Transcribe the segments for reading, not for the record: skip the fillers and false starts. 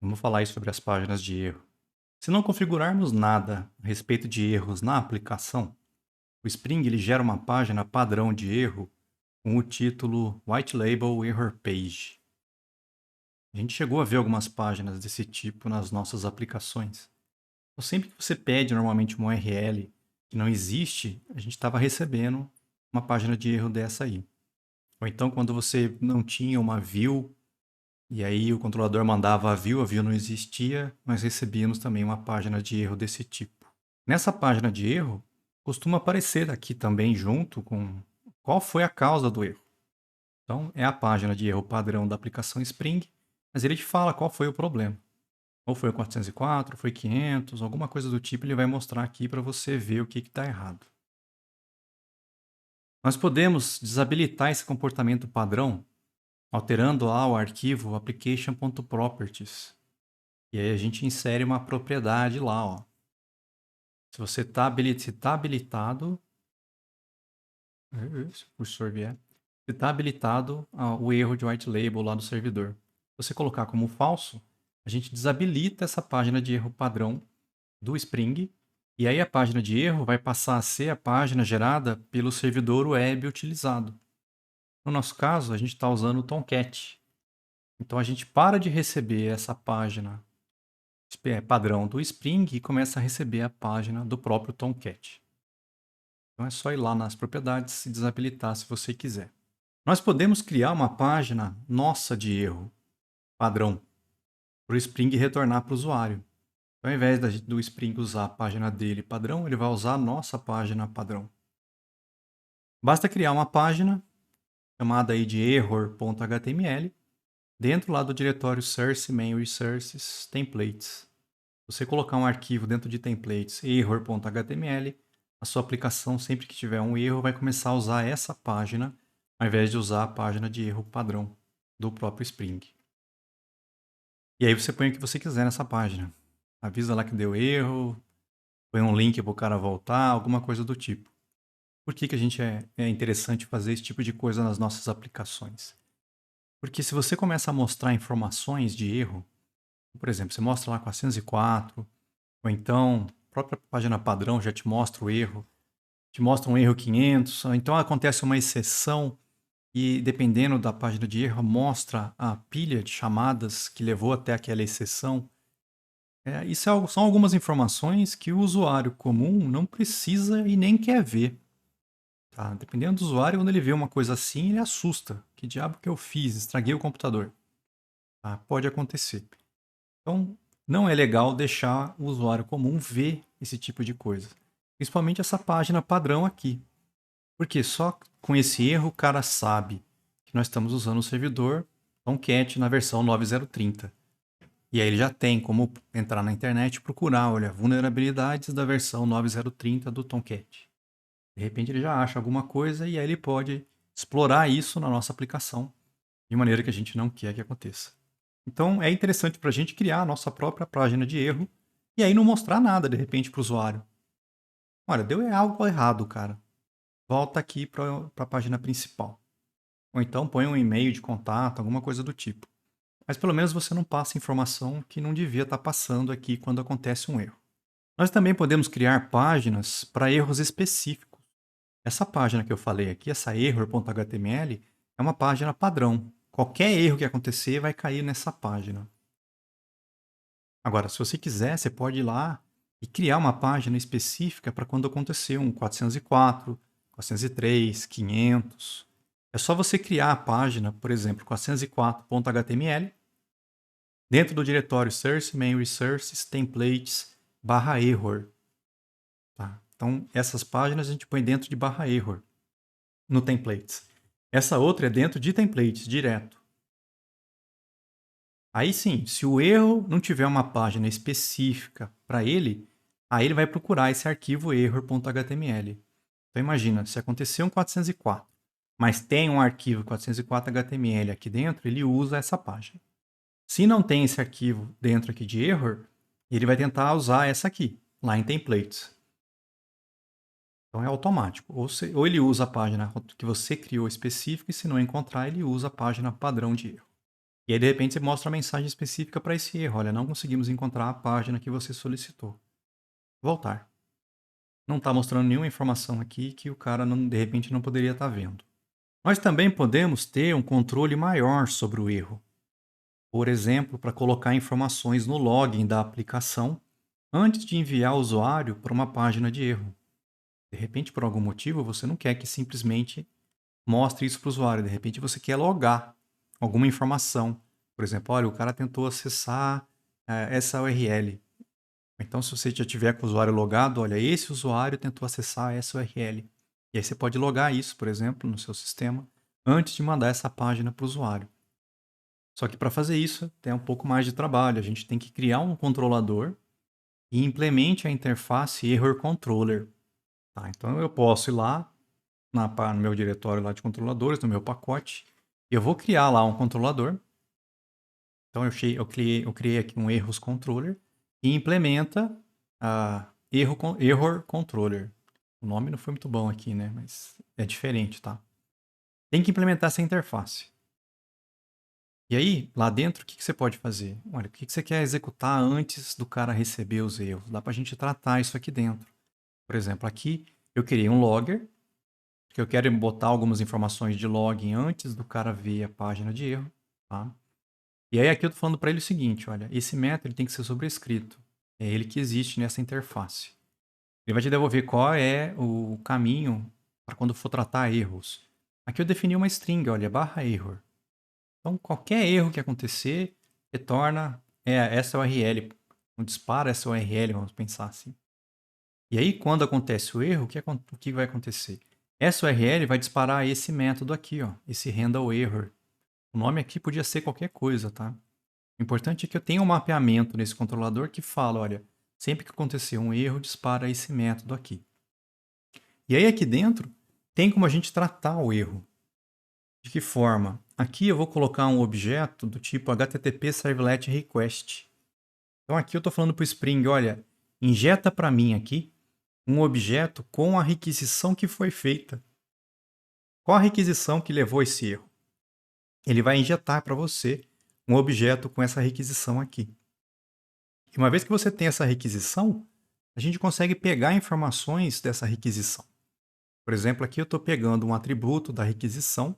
Vamos falar aí sobre as páginas de erro. Se não configurarmos nada a respeito de erros na aplicação, o Spring ele gera uma página padrão de erro com o título White Label Error Page. A gente chegou a ver algumas páginas desse tipo nas nossas aplicações. Então, sempre que você pede normalmente uma URL que não existe, a gente estava recebendo uma página de erro dessa aí. Ou então, quando você não tinha uma view e aí o controlador mandava a view não existia, nós recebíamos também uma página de erro desse tipo. Nessa página de erro, costuma aparecer aqui também junto com qual foi a causa do erro. Então, é a página de erro padrão da aplicação Spring, mas ele te fala qual foi o problema. Ou foi o 404, foi 500, alguma coisa do tipo, ele vai mostrar aqui para você ver o que está errado. Nós podemos desabilitar esse comportamento padrão alterando lá o arquivo application.properties. E aí a gente insere uma propriedade lá, ó. Se você está habilitado, se o cursor vier, se está habilitado o erro de white label lá do servidor. Se você colocar como falso, a gente desabilita essa página de erro padrão do Spring, e aí a página de erro vai passar a ser a página gerada pelo servidor web utilizado. No nosso caso, a gente está usando o Tomcat. Então a gente para de receber essa página padrão do Spring e começa a receber a página do próprio Tomcat. Então é só ir lá nas propriedades e desabilitar se você quiser. Nós podemos criar uma página nossa de erro, padrão, para o Spring retornar para o usuário. Então, ao invés do Spring usar a página dele padrão, ele vai usar a nossa página padrão. Basta criar uma página chamada aí de error.html dentro lá do diretório source main resources templates. Se você colocar um arquivo dentro de templates error.html, a sua aplicação, sempre que tiver um erro, vai começar a usar essa página, ao invés de usar a página de erro padrão do próprio Spring. E aí você põe o que você quiser nessa página. Avisa lá que deu erro, põe um link para o cara voltar, alguma coisa do tipo. Por que a gente é interessante fazer esse tipo de coisa nas nossas aplicações? Porque se você começa a mostrar informações de erro, por exemplo, você mostra lá 404, ou então a própria página padrão já te mostra o erro, te mostra um erro 500, ou então acontece uma exceção e dependendo da página de erro mostra a pilha de chamadas que levou até aquela exceção. Isso são algumas informações que o usuário comum não precisa e nem quer ver. Tá? Dependendo do usuário, quando ele vê uma coisa assim, ele assusta. Que diabo que eu fiz? Estraguei o computador. Tá? Pode acontecer. Então, não é legal deixar o usuário comum ver esse tipo de coisa. Principalmente essa página padrão aqui. Porque só com esse erro o cara sabe que nós estamos usando o servidor Tomcat na versão 9030. E aí ele já tem como entrar na internet e procurar, olha, vulnerabilidades da versão 9030 do Tomcat. De repente ele já acha alguma coisa e aí ele pode explorar isso na nossa aplicação de maneira que a gente não quer que aconteça. Então é interessante para a gente criar a nossa própria página de erro e aí não mostrar nada de repente para o usuário. Olha, deu algo errado, cara. Volta aqui para a página principal. Ou então põe um e-mail de contato, alguma coisa do tipo. Mas pelo menos você não passa informação que não devia estar passando aqui quando acontece um erro. Nós também podemos criar páginas para erros específicos. Essa página que eu falei aqui, essa error.html, é uma página padrão. Qualquer erro que acontecer vai cair nessa página. Agora, se você quiser, você pode ir lá e criar uma página específica para quando acontecer um 404, 403, 500. É só você criar a página, por exemplo, 404.html, dentro do diretório source main resources templates /error. Tá? Então, essas páginas a gente põe dentro de /error no templates. Essa outra é dentro de templates, direto. Aí sim, se o erro não tiver uma página específica para ele, aí ele vai procurar esse arquivo error.html. Então imagina, se acontecer um 404, mas tem um arquivo 404.html aqui dentro, ele usa essa página. Se não tem esse arquivo dentro aqui de error, ele vai tentar usar essa aqui, lá em templates. Então é automático. Ou ele usa a página que você criou específica e se não encontrar, ele usa a página padrão de erro. E aí, de repente, você mostra uma mensagem específica para esse erro. Olha, não conseguimos encontrar a página que você solicitou. Voltar. Não está mostrando nenhuma informação aqui que o cara, não, de repente, não poderia estar vendo. Nós também podemos ter um controle maior sobre o erro. Por exemplo, para colocar informações no login da aplicação antes de enviar o usuário para uma página de erro. De repente, por algum motivo, você não quer que simplesmente mostre isso para o usuário. De repente, você quer logar alguma informação. Por exemplo, olha, o cara tentou acessar essa URL. Então, se você já tiver com o usuário logado, olha, esse usuário tentou acessar essa URL. E aí você pode logar isso, por exemplo, no seu sistema, antes de mandar essa página para o usuário. Só que para fazer isso, tem um pouco mais de trabalho. A gente tem que criar um controlador e implemente a interface Error Controller. Tá? Então, eu posso ir lá no meu diretório lá de controladores, no meu pacote, e eu vou criar lá um controlador. Então, eu criei aqui um Erros Controller e implementa a Error Controller. O nome não foi muito bom aqui, né? Mas é diferente, tá? Tem que implementar essa interface. E aí, lá dentro, o que você pode fazer? Olha, o que você quer executar antes do cara receber os erros? Dá para a gente tratar isso aqui dentro. Por exemplo, aqui eu criei um logger, que eu quero botar algumas informações de login antes do cara ver a página de erro. Tá? E aí aqui eu estou falando para ele o seguinte, olha, esse método tem que ser sobrescrito. É ele que existe nessa interface. Ele vai te devolver qual é o caminho para quando for tratar erros. Aqui eu defini uma string, olha, /error. Então, qualquer erro que acontecer, retorna essa URL. Não dispara essa URL, vamos pensar assim. E aí, quando acontece o erro, o que vai acontecer? Essa URL vai disparar esse método aqui, ó, esse handle error. O nome aqui podia ser qualquer coisa, tá? O importante é que eu tenha um mapeamento nesse controlador que fala, olha, sempre que acontecer um erro, dispara esse método aqui. E aí, aqui dentro, tem como a gente tratar o erro. De que forma? Aqui eu vou colocar um objeto do tipo HTTP Servlet Request. Então aqui eu estou falando para o Spring, olha, injeta para mim aqui um objeto com a requisição que foi feita. Qual a requisição que levou esse erro? Ele vai injetar para você um objeto com essa requisição aqui. E uma vez que você tem essa requisição, a gente consegue pegar informações dessa requisição. Por exemplo, aqui eu estou pegando um atributo da requisição,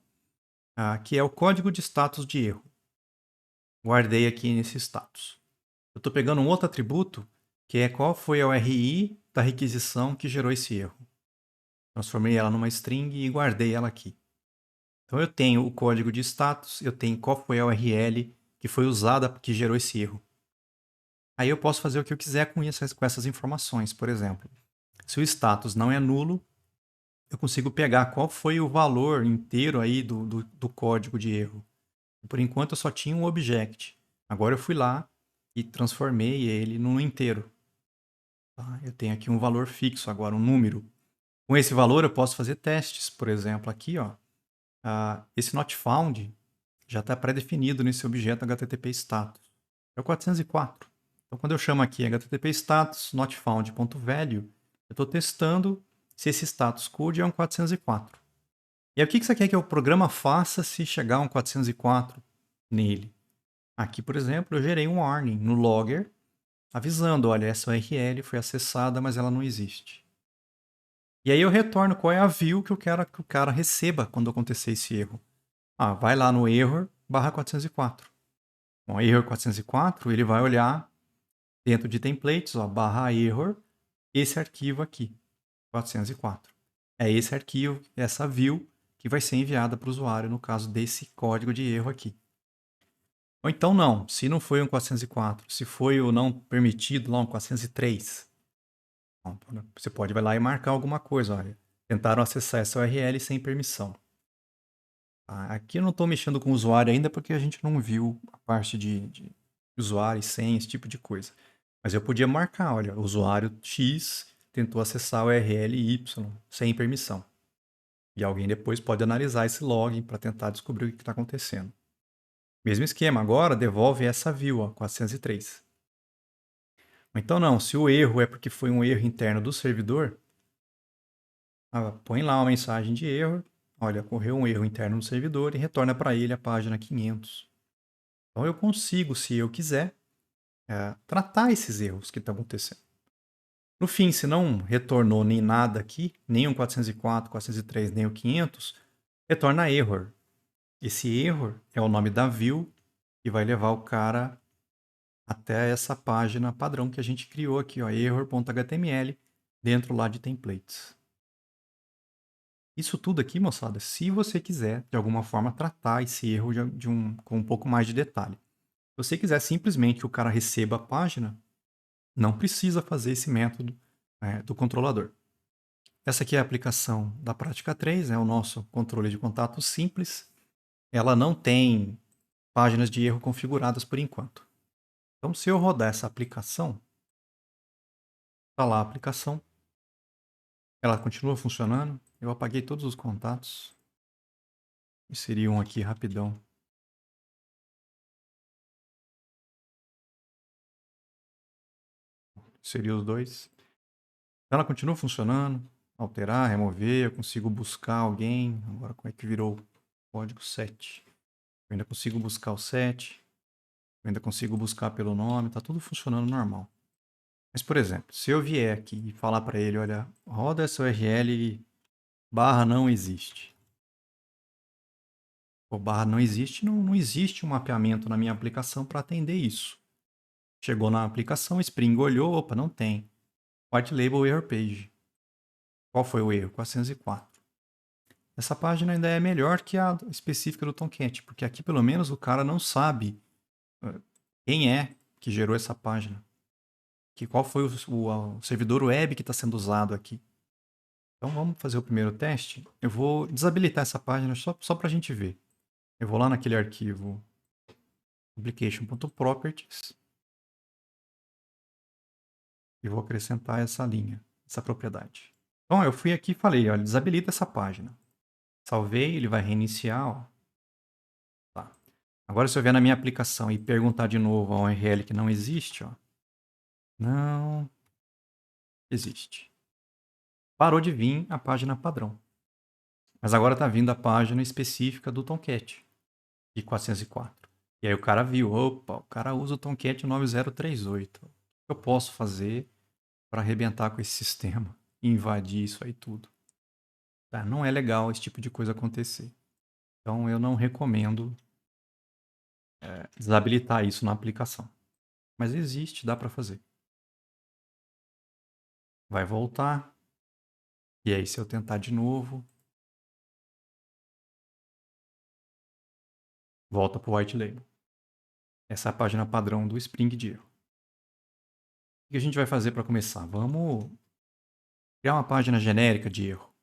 que é o código de status de erro. Guardei aqui nesse status. Eu estou pegando um outro atributo, que é qual foi a URI da requisição que gerou esse erro. Transformei ela numa string e guardei ela aqui. Então eu tenho o código de status, eu tenho qual foi a URL que foi usada que gerou esse erro. Aí eu posso fazer o que eu quiser com essas informações. Por exemplo, se o status não é nulo, eu consigo pegar qual foi o valor inteiro aí do código de erro. Por enquanto eu só tinha um object. Agora eu fui lá e transformei ele num inteiro. Tá? Eu tenho aqui um valor fixo agora, um número. Com esse valor eu posso fazer testes. Por exemplo, aqui, ó, esse not found já está pré-definido nesse objeto HTTP status. É o 404. Então, quando eu chamo aqui HTTP status notfound.value, eu estou testando se esse status code é um 404. E aí, o que você quer que o programa faça se chegar um 404 nele? Aqui, por exemplo, eu gerei um warning no logger, avisando, olha, essa URL foi acessada, mas ela não existe. E aí eu retorno qual é a view que eu quero que o cara receba quando acontecer esse erro. Vai lá no error /404. Com error 404, ele vai olhar dentro de templates, ó, /error, esse arquivo aqui, 404. É esse arquivo, essa view, que vai ser enviada para o usuário no caso desse código de erro aqui. Ou então não, se não foi um 404, se foi o não permitido lá um 403, você pode vai lá e marcar alguma coisa, olha, tentaram acessar essa URL sem permissão. Aqui eu não estou mexendo com o usuário ainda porque a gente não viu a parte de usuário e senha, esse tipo de coisa. Mas eu podia marcar, olha, o usuário X tentou acessar o URL Y sem permissão. E alguém depois pode analisar esse login para tentar descobrir o que está acontecendo. Mesmo esquema, agora devolve essa view, ó, 403. Ou então não, se o erro é porque foi um erro interno do servidor, põe lá uma mensagem de erro, olha, ocorreu um erro interno no servidor e retorna para ele a página 500. Então eu consigo, se eu quiser, tratar esses erros que estão acontecendo. No fim, se não retornou nem nada aqui, nem o 404, 403, nem o 500, retorna error. Esse error é o nome da view que vai levar o cara até essa página padrão que a gente criou aqui, ó, error.html, dentro lá de templates. Isso tudo aqui, moçada, se você quiser, de alguma forma, tratar esse erro com um pouco mais de detalhe. Se você quiser simplesmente que o cara receba a página, não precisa fazer esse método do controlador. Essa aqui é a aplicação da prática 3, é o nosso controle de contato simples. Ela não tem páginas de erro configuradas por enquanto. Então, se eu rodar essa aplicação, está lá a aplicação, ela continua funcionando. Eu apaguei todos os contatos. Inseri um aqui rapidão. Inseri os dois. Ela continua funcionando. Alterar, remover, eu consigo buscar alguém. Agora como é que virou o código 7? Eu ainda consigo buscar o 7. Eu ainda consigo buscar pelo nome. Tá tudo funcionando normal. Mas, por exemplo, se eu vier aqui e falar para ele, olha, roda essa URL barra não existe. O barra não existe, não existe um mapeamento na minha aplicação para atender isso. Chegou na aplicação, Spring olhou, opa, não tem. White Label Error Page. Qual foi o erro? 404. Essa página ainda é melhor que a específica do Tomcat, porque aqui pelo menos o cara não sabe quem é que gerou essa página. Qual foi o servidor web que está sendo usado aqui. Então vamos fazer o primeiro teste. Eu vou desabilitar essa página só para a gente ver. Eu vou lá naquele arquivo application.properties e vou acrescentar essa linha, essa propriedade. Então eu fui aqui e falei, olha, desabilita essa página. Salvei, ele vai reiniciar. Ó. Tá. Agora se eu vier na minha aplicação e perguntar de novo a URL que não existe, ó, não existe. Parou de vir a página padrão. Mas agora está vindo a página específica do Tomcat, de 404. E aí o cara viu, opa, o cara usa o Tomcat 9038. O que eu posso fazer para arrebentar com esse sistema e invadir isso aí tudo? Tá, não é legal esse tipo de coisa acontecer. Então eu não recomendo desabilitar isso na aplicação. Mas existe, dá para fazer. Vai voltar. E aí se eu tentar de novo, volta para o White Label. Essa é a página padrão do Spring de erro. O que a gente vai fazer para começar? Vamos criar uma página genérica de erro.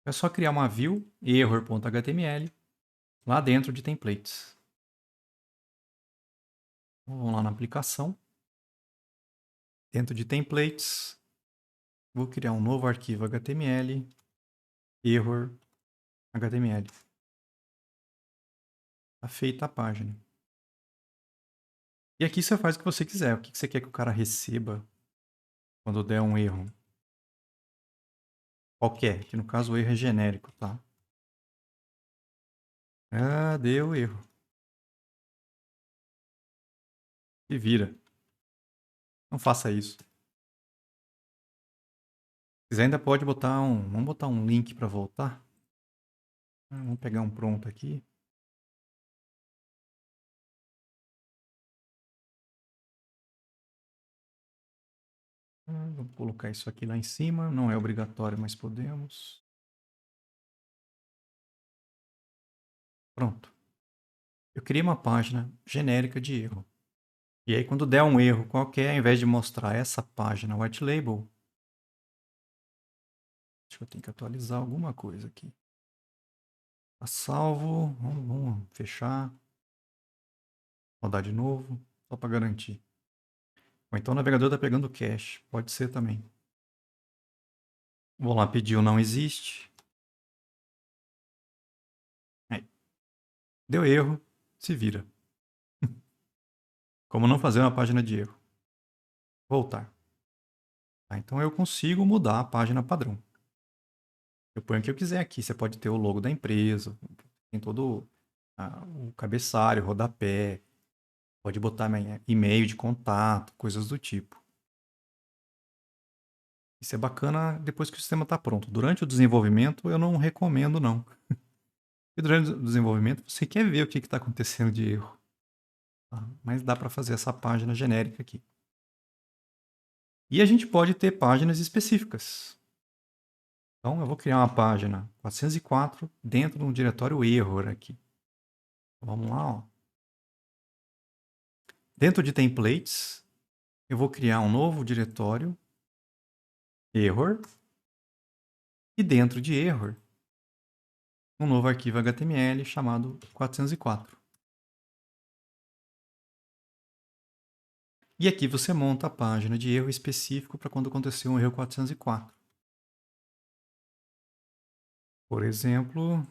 É só criar uma view error.html lá dentro de templates. Vamos lá na aplicação. Dentro de templates, vou criar um novo arquivo HTML, error HTML. Está feita a página. E aqui você faz o que você quiser. O que você quer que o cara receba quando der um erro? Qualquer, que no caso o erro é genérico, tá? Ah, deu erro. Se vira. Não faça isso. Se quiser ainda pode botar vamos botar um link para voltar. Vamos pegar um pronto aqui. Vou colocar isso aqui lá em cima. Não é obrigatório, mas podemos. Pronto. Eu criei uma página genérica de erro. E aí, quando der um erro qualquer, ao invés de mostrar essa página white label, acho que eu tenho que atualizar alguma coisa aqui. Tá salvo. Vamos fechar. Rodar de novo, só para garantir. Ou então o navegador está pegando cache. Pode ser também. Vou lá pedir o não existe. Aí. Deu erro, se vira. Como não fazer uma página de erro? Voltar. Tá, então eu consigo mudar a página padrão. Eu ponho o que eu quiser aqui. Você pode ter o logo da empresa, tem todo o cabeçalho, rodapé. Pode botar e-mail de contato, coisas do tipo. Isso é bacana depois que o sistema está pronto. Durante o desenvolvimento, eu não recomendo, não. Porque durante o desenvolvimento, você quer ver o que está acontecendo de erro. Tá? Mas dá para fazer essa página genérica aqui. E a gente pode ter páginas específicas. Então, eu vou criar uma página 404 dentro de um diretório error aqui. Vamos lá, ó. Dentro de templates, eu vou criar um novo diretório error. E dentro de error, um novo arquivo HTML chamado 404. E aqui você monta a página de erro específico para quando acontecer um erro 404. Por exemplo,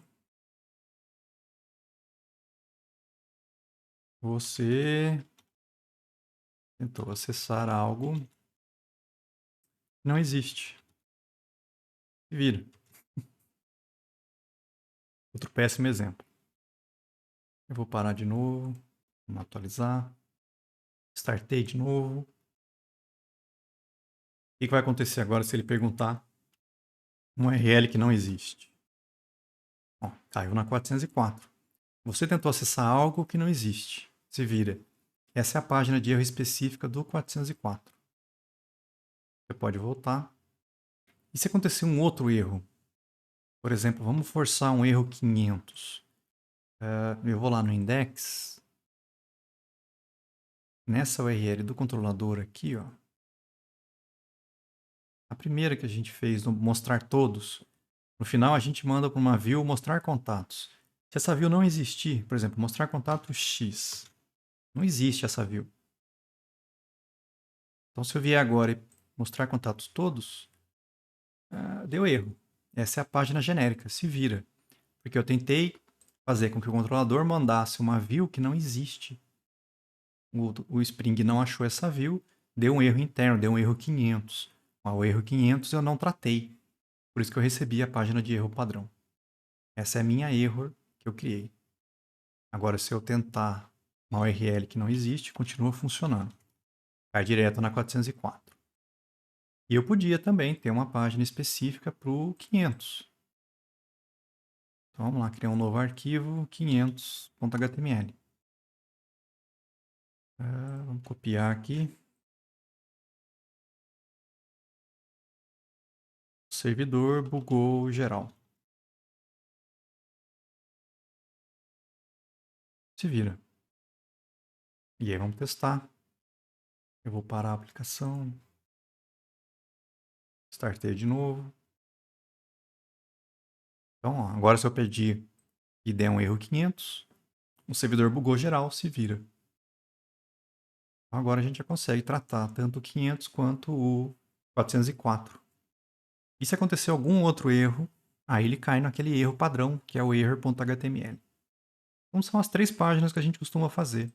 você tentou acessar algo que não existe. Se vira. Outro péssimo exemplo. Eu vou parar de novo, vamos atualizar, startei de novo. O que vai acontecer agora se ele perguntar um URL que não existe? Ó, caiu na 404. Você tentou acessar algo que não existe. Se vira. Essa é a página de erro específica do 404. Você pode voltar. E se acontecer um outro erro? Por exemplo, vamos forçar um erro 500. Eu vou lá no index. Nessa URL do controlador aqui, ó. A primeira que a gente fez no mostrar todos. No final a gente manda para uma view mostrar contatos. Se essa view não existir, por exemplo, mostrar contato X. Não existe essa view. Então se eu vier agora e mostrar contatos todos, deu erro. Essa é a página genérica, se vira. Porque eu tentei fazer com que o controlador mandasse uma view que não existe. O Spring não achou essa view, deu um erro interno, deu um erro 500. O erro 500 eu não tratei. Por isso que eu recebi a página de erro padrão. Essa é a minha error que eu criei. Agora, se eu tentar uma URL que não existe, continua funcionando. Cai direto na 404. E eu podia também ter uma página específica para o 500. Então, vamos lá, criar um novo arquivo 500.html. Vamos copiar aqui. O servidor bugou geral. Se vira. E aí vamos testar. Eu vou parar a aplicação. Startei de novo. Então, ó, agora se eu pedir e der um erro 500, o servidor bugou geral, se vira. Agora a gente já consegue tratar tanto o 500 quanto o 404. E se acontecer algum outro erro, aí ele cai naquele erro padrão, que é o error.html. Então são as 3 páginas que a gente costuma fazer.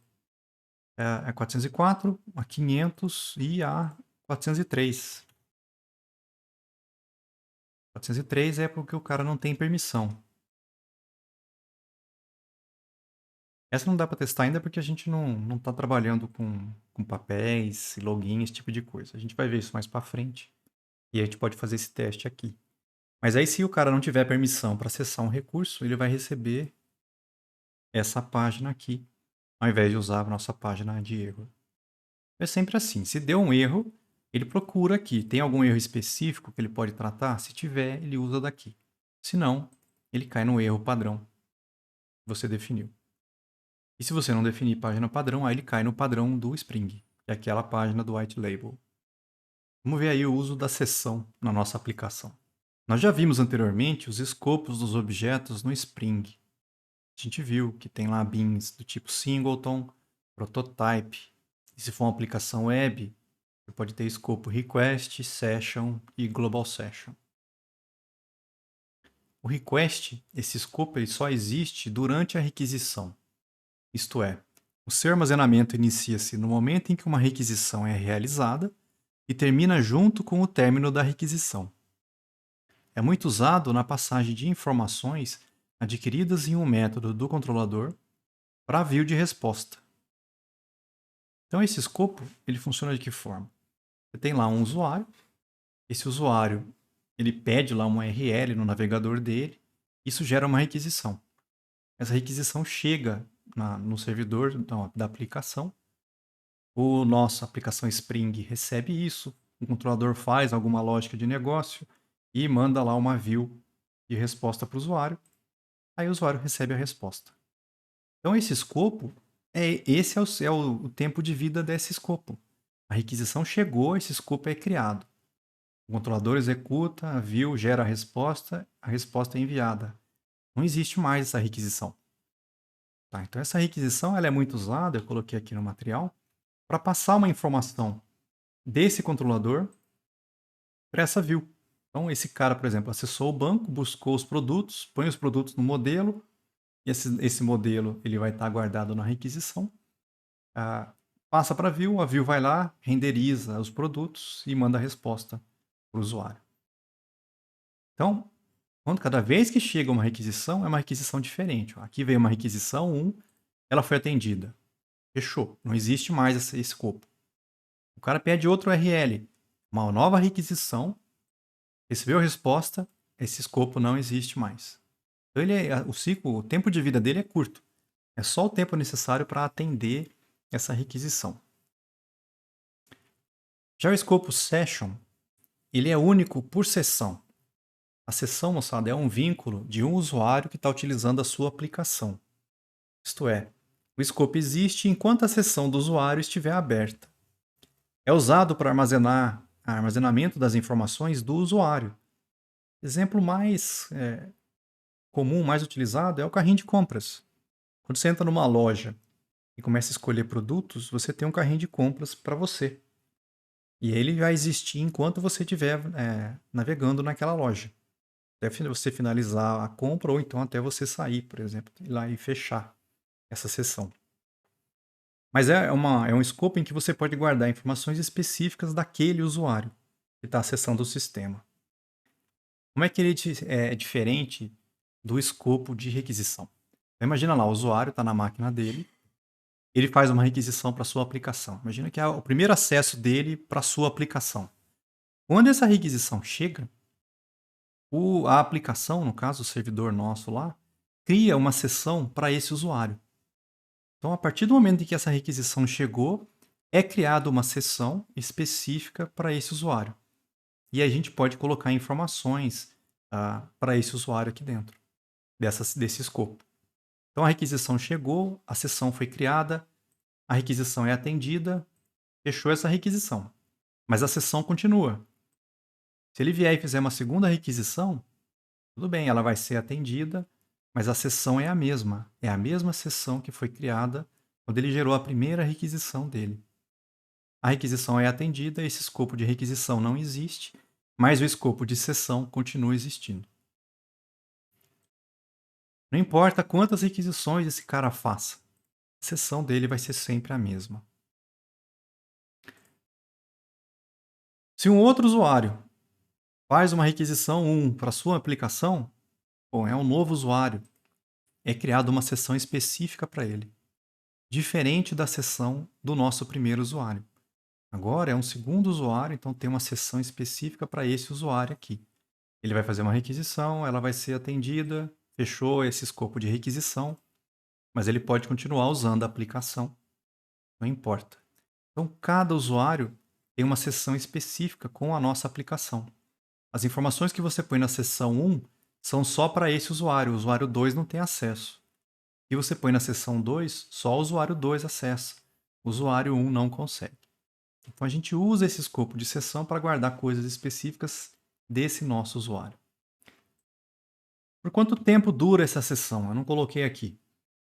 A 404, a 500 e a 403. 403 é porque o cara não tem permissão. Essa não dá para testar ainda porque a gente não está trabalhando com papéis, login, esse tipo de coisa. A gente vai ver isso mais para frente. E a gente pode fazer esse teste aqui. Mas aí, se o cara não tiver permissão para acessar um recurso, ele vai receber essa página aqui, ao invés de usar a nossa página de erro. É sempre assim. Se deu um erro, ele procura aqui. Tem algum erro específico que ele pode tratar? Se tiver, ele usa daqui. Se não, ele cai no erro padrão que você definiu. E se você não definir página padrão, aí ele cai no padrão do Spring, que é aquela página do white label. Vamos ver aí o uso da seção na nossa aplicação. Nós já vimos anteriormente os escopos dos objetos no Spring. A gente viu que tem lá bins do tipo singleton, prototype. E se for uma aplicação web, você pode ter escopo request, session e global session. O request, esse escopo, ele só existe durante a requisição. Isto é, o seu armazenamento inicia-se no momento em que uma requisição é realizada e termina junto com o término da requisição. É muito usado na passagem de informações adquiridas em um método do controlador para a view de resposta. Então, esse escopo, ele funciona de que forma? Você tem lá um usuário, esse usuário, ele pede lá uma URL no navegador dele, isso gera uma requisição. Essa requisição chega no servidor da aplicação, nossa aplicação Spring recebe isso, o controlador faz alguma lógica de negócio e manda lá uma view de resposta para o usuário, aí o usuário recebe a resposta. Então, esse escopo, esse é o tempo de vida desse escopo. A requisição chegou, esse escopo é criado. O controlador executa, a view gera a resposta é enviada. Não existe mais essa requisição. Tá, então, essa requisição ela é muito usada, eu coloquei aqui no material, para passar uma informação desse controlador para essa view. Então, esse cara, por exemplo, acessou o banco, buscou os produtos, põe os produtos no modelo, e esse modelo ele vai estar guardado na requisição. Passa para a view vai lá, renderiza os produtos e manda a resposta para o usuário. Então, cada vez que chega uma requisição, é uma requisição diferente. Aqui veio uma requisição 1, ela foi atendida. Fechou. Não existe mais esse escopo. O cara pede outro URL, uma nova requisição, recebeu a resposta, esse escopo não existe mais. Então, o tempo de vida dele é curto. É só o tempo necessário para atender essa requisição. Já o escopo Session, ele é único por sessão. A sessão, moçada, é um vínculo de um usuário que está utilizando a sua aplicação. Isto é, o escopo existe enquanto a sessão do usuário estiver aberta. É usado para armazenamento das informações do usuário. Exemplo mais comum, mais utilizado, é o carrinho de compras. Quando você entra numa loja e começa a escolher produtos, você tem um carrinho de compras para você. E ele vai existir enquanto você estiver navegando naquela loja. Até você finalizar a compra ou então até você sair, por exemplo, ir lá e fechar essa sessão. Mas é um escopo em que você pode guardar informações específicas daquele usuário que está acessando o sistema. Como é que ele é diferente do escopo de requisição? Então, imagina lá, o usuário está na máquina dele, ele faz uma requisição para a sua aplicação. Imagina que é o primeiro acesso dele para a sua aplicação. Quando essa requisição chega, a aplicação, no caso o servidor nosso lá, cria uma sessão para esse usuário. Então, a partir do momento em que essa requisição chegou, é criada uma sessão específica para esse usuário. E a gente pode colocar informações para esse usuário aqui dentro, desse escopo. Então, a requisição chegou, a sessão foi criada, a requisição é atendida, fechou essa requisição. Mas a sessão continua. Se ele vier e fizer uma segunda requisição, tudo bem, ela vai ser atendida, mas a sessão é a mesma. É a mesma sessão que foi criada quando ele gerou a primeira requisição dele. A requisição é atendida, esse escopo de requisição não existe, mas o escopo de sessão continua existindo. Não importa quantas requisições esse cara faça, a sessão dele vai ser sempre a mesma. Se um outro usuário faz uma requisição 1 para sua aplicação, bom, é um novo usuário, é criada uma sessão específica para ele, diferente da sessão do nosso primeiro usuário. Agora é um segundo usuário, então tem uma sessão específica para esse usuário aqui. Ele vai fazer uma requisição, ela vai ser atendida, fechou esse escopo de requisição, mas ele pode continuar usando a aplicação, não importa. Então, cada usuário tem uma sessão específica com a nossa aplicação. As informações que você põe na seção 1 são só para esse usuário, o usuário 2 não tem acesso. E você põe na seção 2, só o usuário 2 acessa. O usuário 1 não consegue. Então a gente usa esse escopo de sessão para guardar coisas específicas desse nosso usuário. Por quanto tempo dura essa sessão? Eu não coloquei aqui.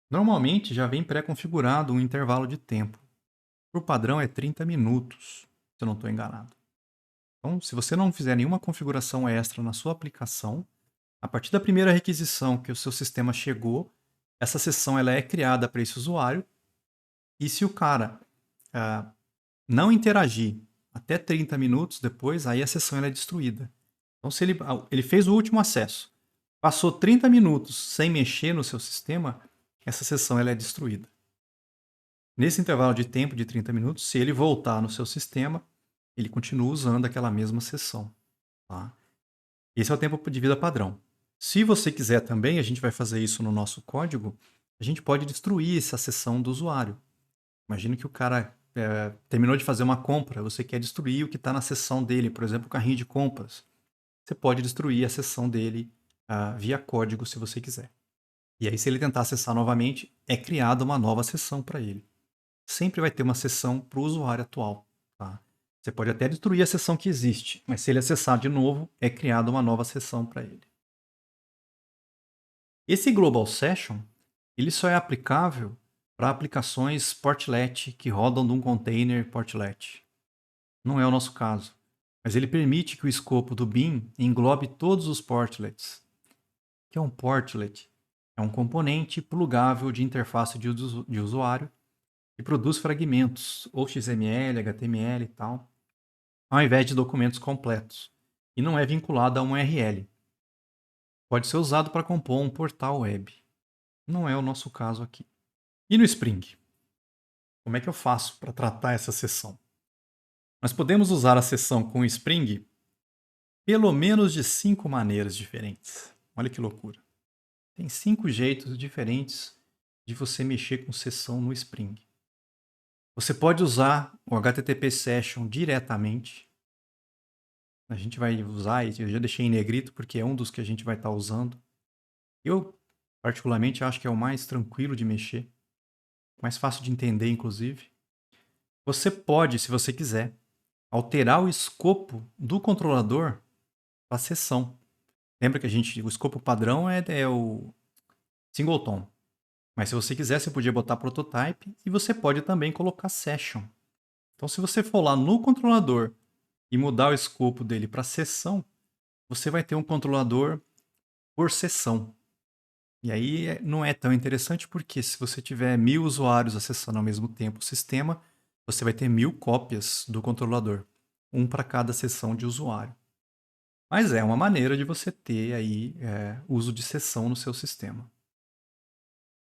Normalmente já vem pré-configurado um intervalo de tempo. Por padrão é 30 minutos, se eu não estou enganado. Então, se você não fizer nenhuma configuração extra na sua aplicação, a partir da primeira requisição que o seu sistema chegou, essa sessão ela é criada para esse usuário. E se o cara não interagir até 30 minutos depois, aí a sessão ela é destruída. Então, se ele fez o último acesso, passou 30 minutos sem mexer no seu sistema, essa sessão ela é destruída. Nesse intervalo de tempo de 30 minutos, se ele voltar no seu sistema, ele continua usando aquela mesma sessão, tá? Esse é o tempo de vida padrão. Se você quiser também, a gente vai fazer isso no nosso código, a gente pode destruir essa sessão do usuário. Imagina que o cara terminou de fazer uma compra, você quer destruir o que está na sessão dele, por exemplo, o carrinho de compras. Você pode destruir a sessão dele via código se você quiser. E aí, se ele tentar acessar novamente, é criada uma nova sessão para ele. Sempre vai ter uma sessão para o usuário atual. Tá? Você pode até destruir a sessão que existe, mas se ele acessar de novo, é criada uma nova sessão para ele. Esse Global Session, ele só é aplicável para aplicações portlet que rodam de um container portlet. Não é o nosso caso, mas ele permite que o escopo do Beam englobe todos os portlets. O que é um portlet? É um componente plugável de interface de usuário que produz fragmentos, ou XML, HTML e tal, ao invés de documentos completos, e não é vinculado a um URL. Pode ser usado para compor um portal web. Não é o nosso caso aqui. E no Spring? Como é que eu faço para tratar essa sessão? Nós podemos usar a sessão com o Spring pelo menos de 5 maneiras diferentes. Olha que loucura. Tem 5 jeitos diferentes de você mexer com sessão no Spring. Você pode usar o HTTP Session diretamente. A gente vai usar, e eu já deixei em negrito porque é um dos que a gente vai estar usando. Eu, particularmente, acho que é o mais tranquilo de mexer, mais fácil de entender, inclusive. Você pode, se você quiser, alterar o escopo do controlador para a sessão. Lembra que o escopo padrão é o singleton. Mas se você quiser, você podia botar prototype e você pode também colocar session. Então, se você for lá no controlador e mudar o escopo dele para sessão, você vai ter um controlador por sessão. E aí não é tão interessante porque se você tiver 1000 usuários acessando ao mesmo tempo o sistema, você vai ter 1000 cópias do controlador, um para cada sessão de usuário. Mas é uma maneira de você ter aí uso de sessão no seu sistema.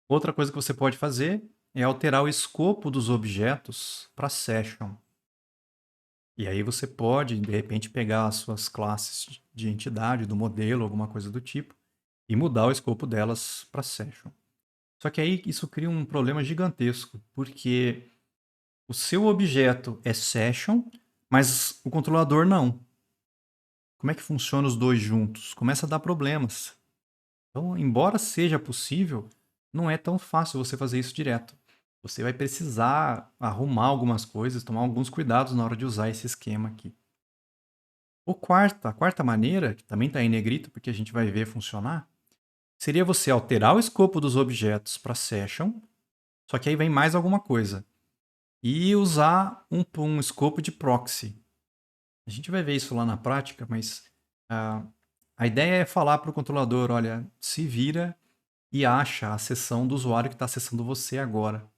Outra coisa que você pode fazer é alterar o escopo dos objetos para session. E aí você pode, de repente, pegar as suas classes de entidade, do modelo, alguma coisa do tipo, e mudar o escopo delas para session. Só que aí isso cria um problema gigantesco, porque o seu objeto é session, mas o controlador não. Como é que funciona os dois juntos? Começa a dar problemas. Então, embora seja possível, não é tão fácil você fazer isso direto. Você vai precisar arrumar algumas coisas, tomar alguns cuidados na hora de usar esse esquema aqui. A quarta maneira, que também está em negrito, porque a gente vai ver funcionar, seria você alterar o escopo dos objetos para session, só que aí vem mais alguma coisa. E usar um escopo de proxy. A gente vai ver isso lá na prática, mas a ideia é falar para o controlador, olha, se vira e acha a sessão do usuário que está acessando você agora.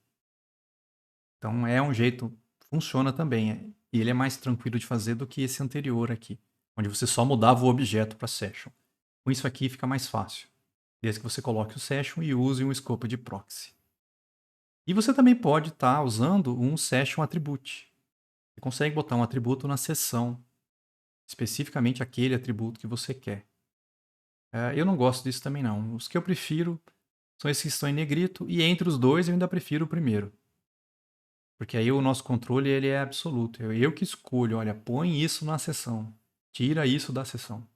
Então é um jeito, funciona também. E ele é mais tranquilo de fazer do que esse anterior aqui, onde você só mudava o objeto para session. Com isso aqui fica mais fácil, desde que você coloque o session e use um escopo de proxy. E você também pode estar usando um session attribute. Você consegue botar um atributo na sessão, especificamente aquele atributo que você quer. Eu não gosto disso também não. Os que eu prefiro são esses que estão em negrito, e entre os dois eu ainda prefiro o primeiro. Porque aí o nosso controle ele é absoluto. Eu que escolho, olha, põe isso na sessão, tira isso da sessão.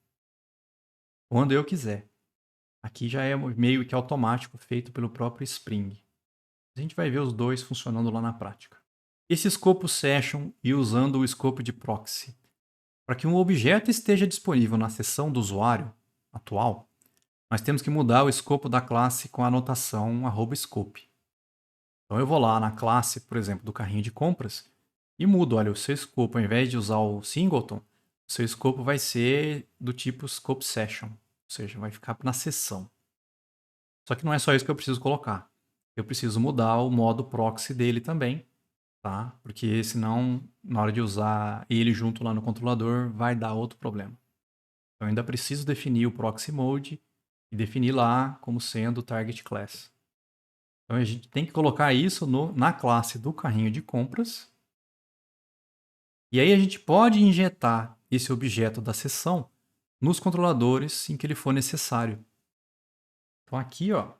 Quando eu quiser. Aqui já é meio que automático, feito pelo próprio Spring. A gente vai ver os dois funcionando lá na prática. Esse escopo session e usando o escopo de proxy. Para que um objeto esteja disponível na seção do usuário atual, nós temos que mudar o escopo da classe com a anotação @scope. Então eu vou lá na classe, por exemplo, do carrinho de compras e mudo, olha, o seu escopo, ao invés de usar o singleton, o seu escopo vai ser do tipo scope session, ou seja, vai ficar na seção. Só que não é só isso que eu preciso colocar. Eu preciso mudar o modo proxy dele também, tá? Porque senão, na hora de usar ele junto lá no controlador, vai dar outro problema. Então, eu ainda preciso definir o proxy mode e definir lá como sendo o target class. Então a gente tem que colocar isso na classe do carrinho de compras. E aí a gente pode injetar esse objeto da seção nos controladores em que ele for necessário. Então aqui, ó,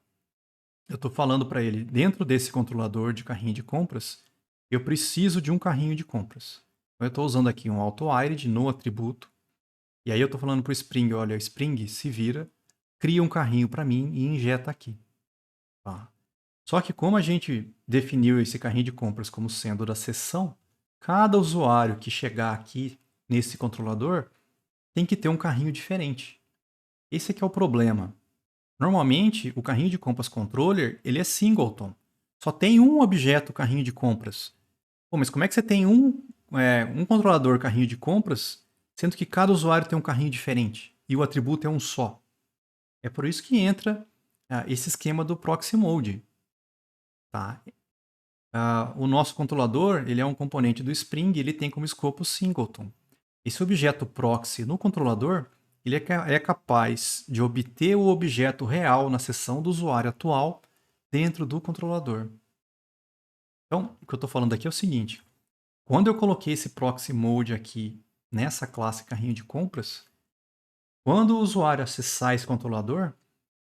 eu estou falando para ele, dentro desse controlador de carrinho de compras, eu preciso de um carrinho de compras. Então eu estou usando aqui um AutoIred no atributo. E aí eu estou falando para o Spring, olha, Spring, se vira, cria um carrinho para mim e injeta aqui. Tá? Só que como a gente definiu esse carrinho de compras como sendo da seção, cada usuário que chegar aqui nesse controlador tem que ter um carrinho diferente. Esse aqui é o problema. Normalmente, o carrinho de compras controller, ele é singleton. Só tem um objeto carrinho de compras. Pô, mas como é que você tem um controlador carrinho de compras, sendo que cada usuário tem um carrinho diferente e o atributo é um só? É por isso que entra esse esquema do proxy mode. Tá? O nosso controlador, ele é um componente do Spring, ele tem como escopo singleton. Esse objeto proxy no controlador, ele é capaz de obter o objeto real na seção do usuário atual dentro do controlador. Então, o que eu estou falando aqui é o seguinte: quando eu coloquei esse proxy mode aqui nessa classe carrinho de compras, quando o usuário acessar esse controlador,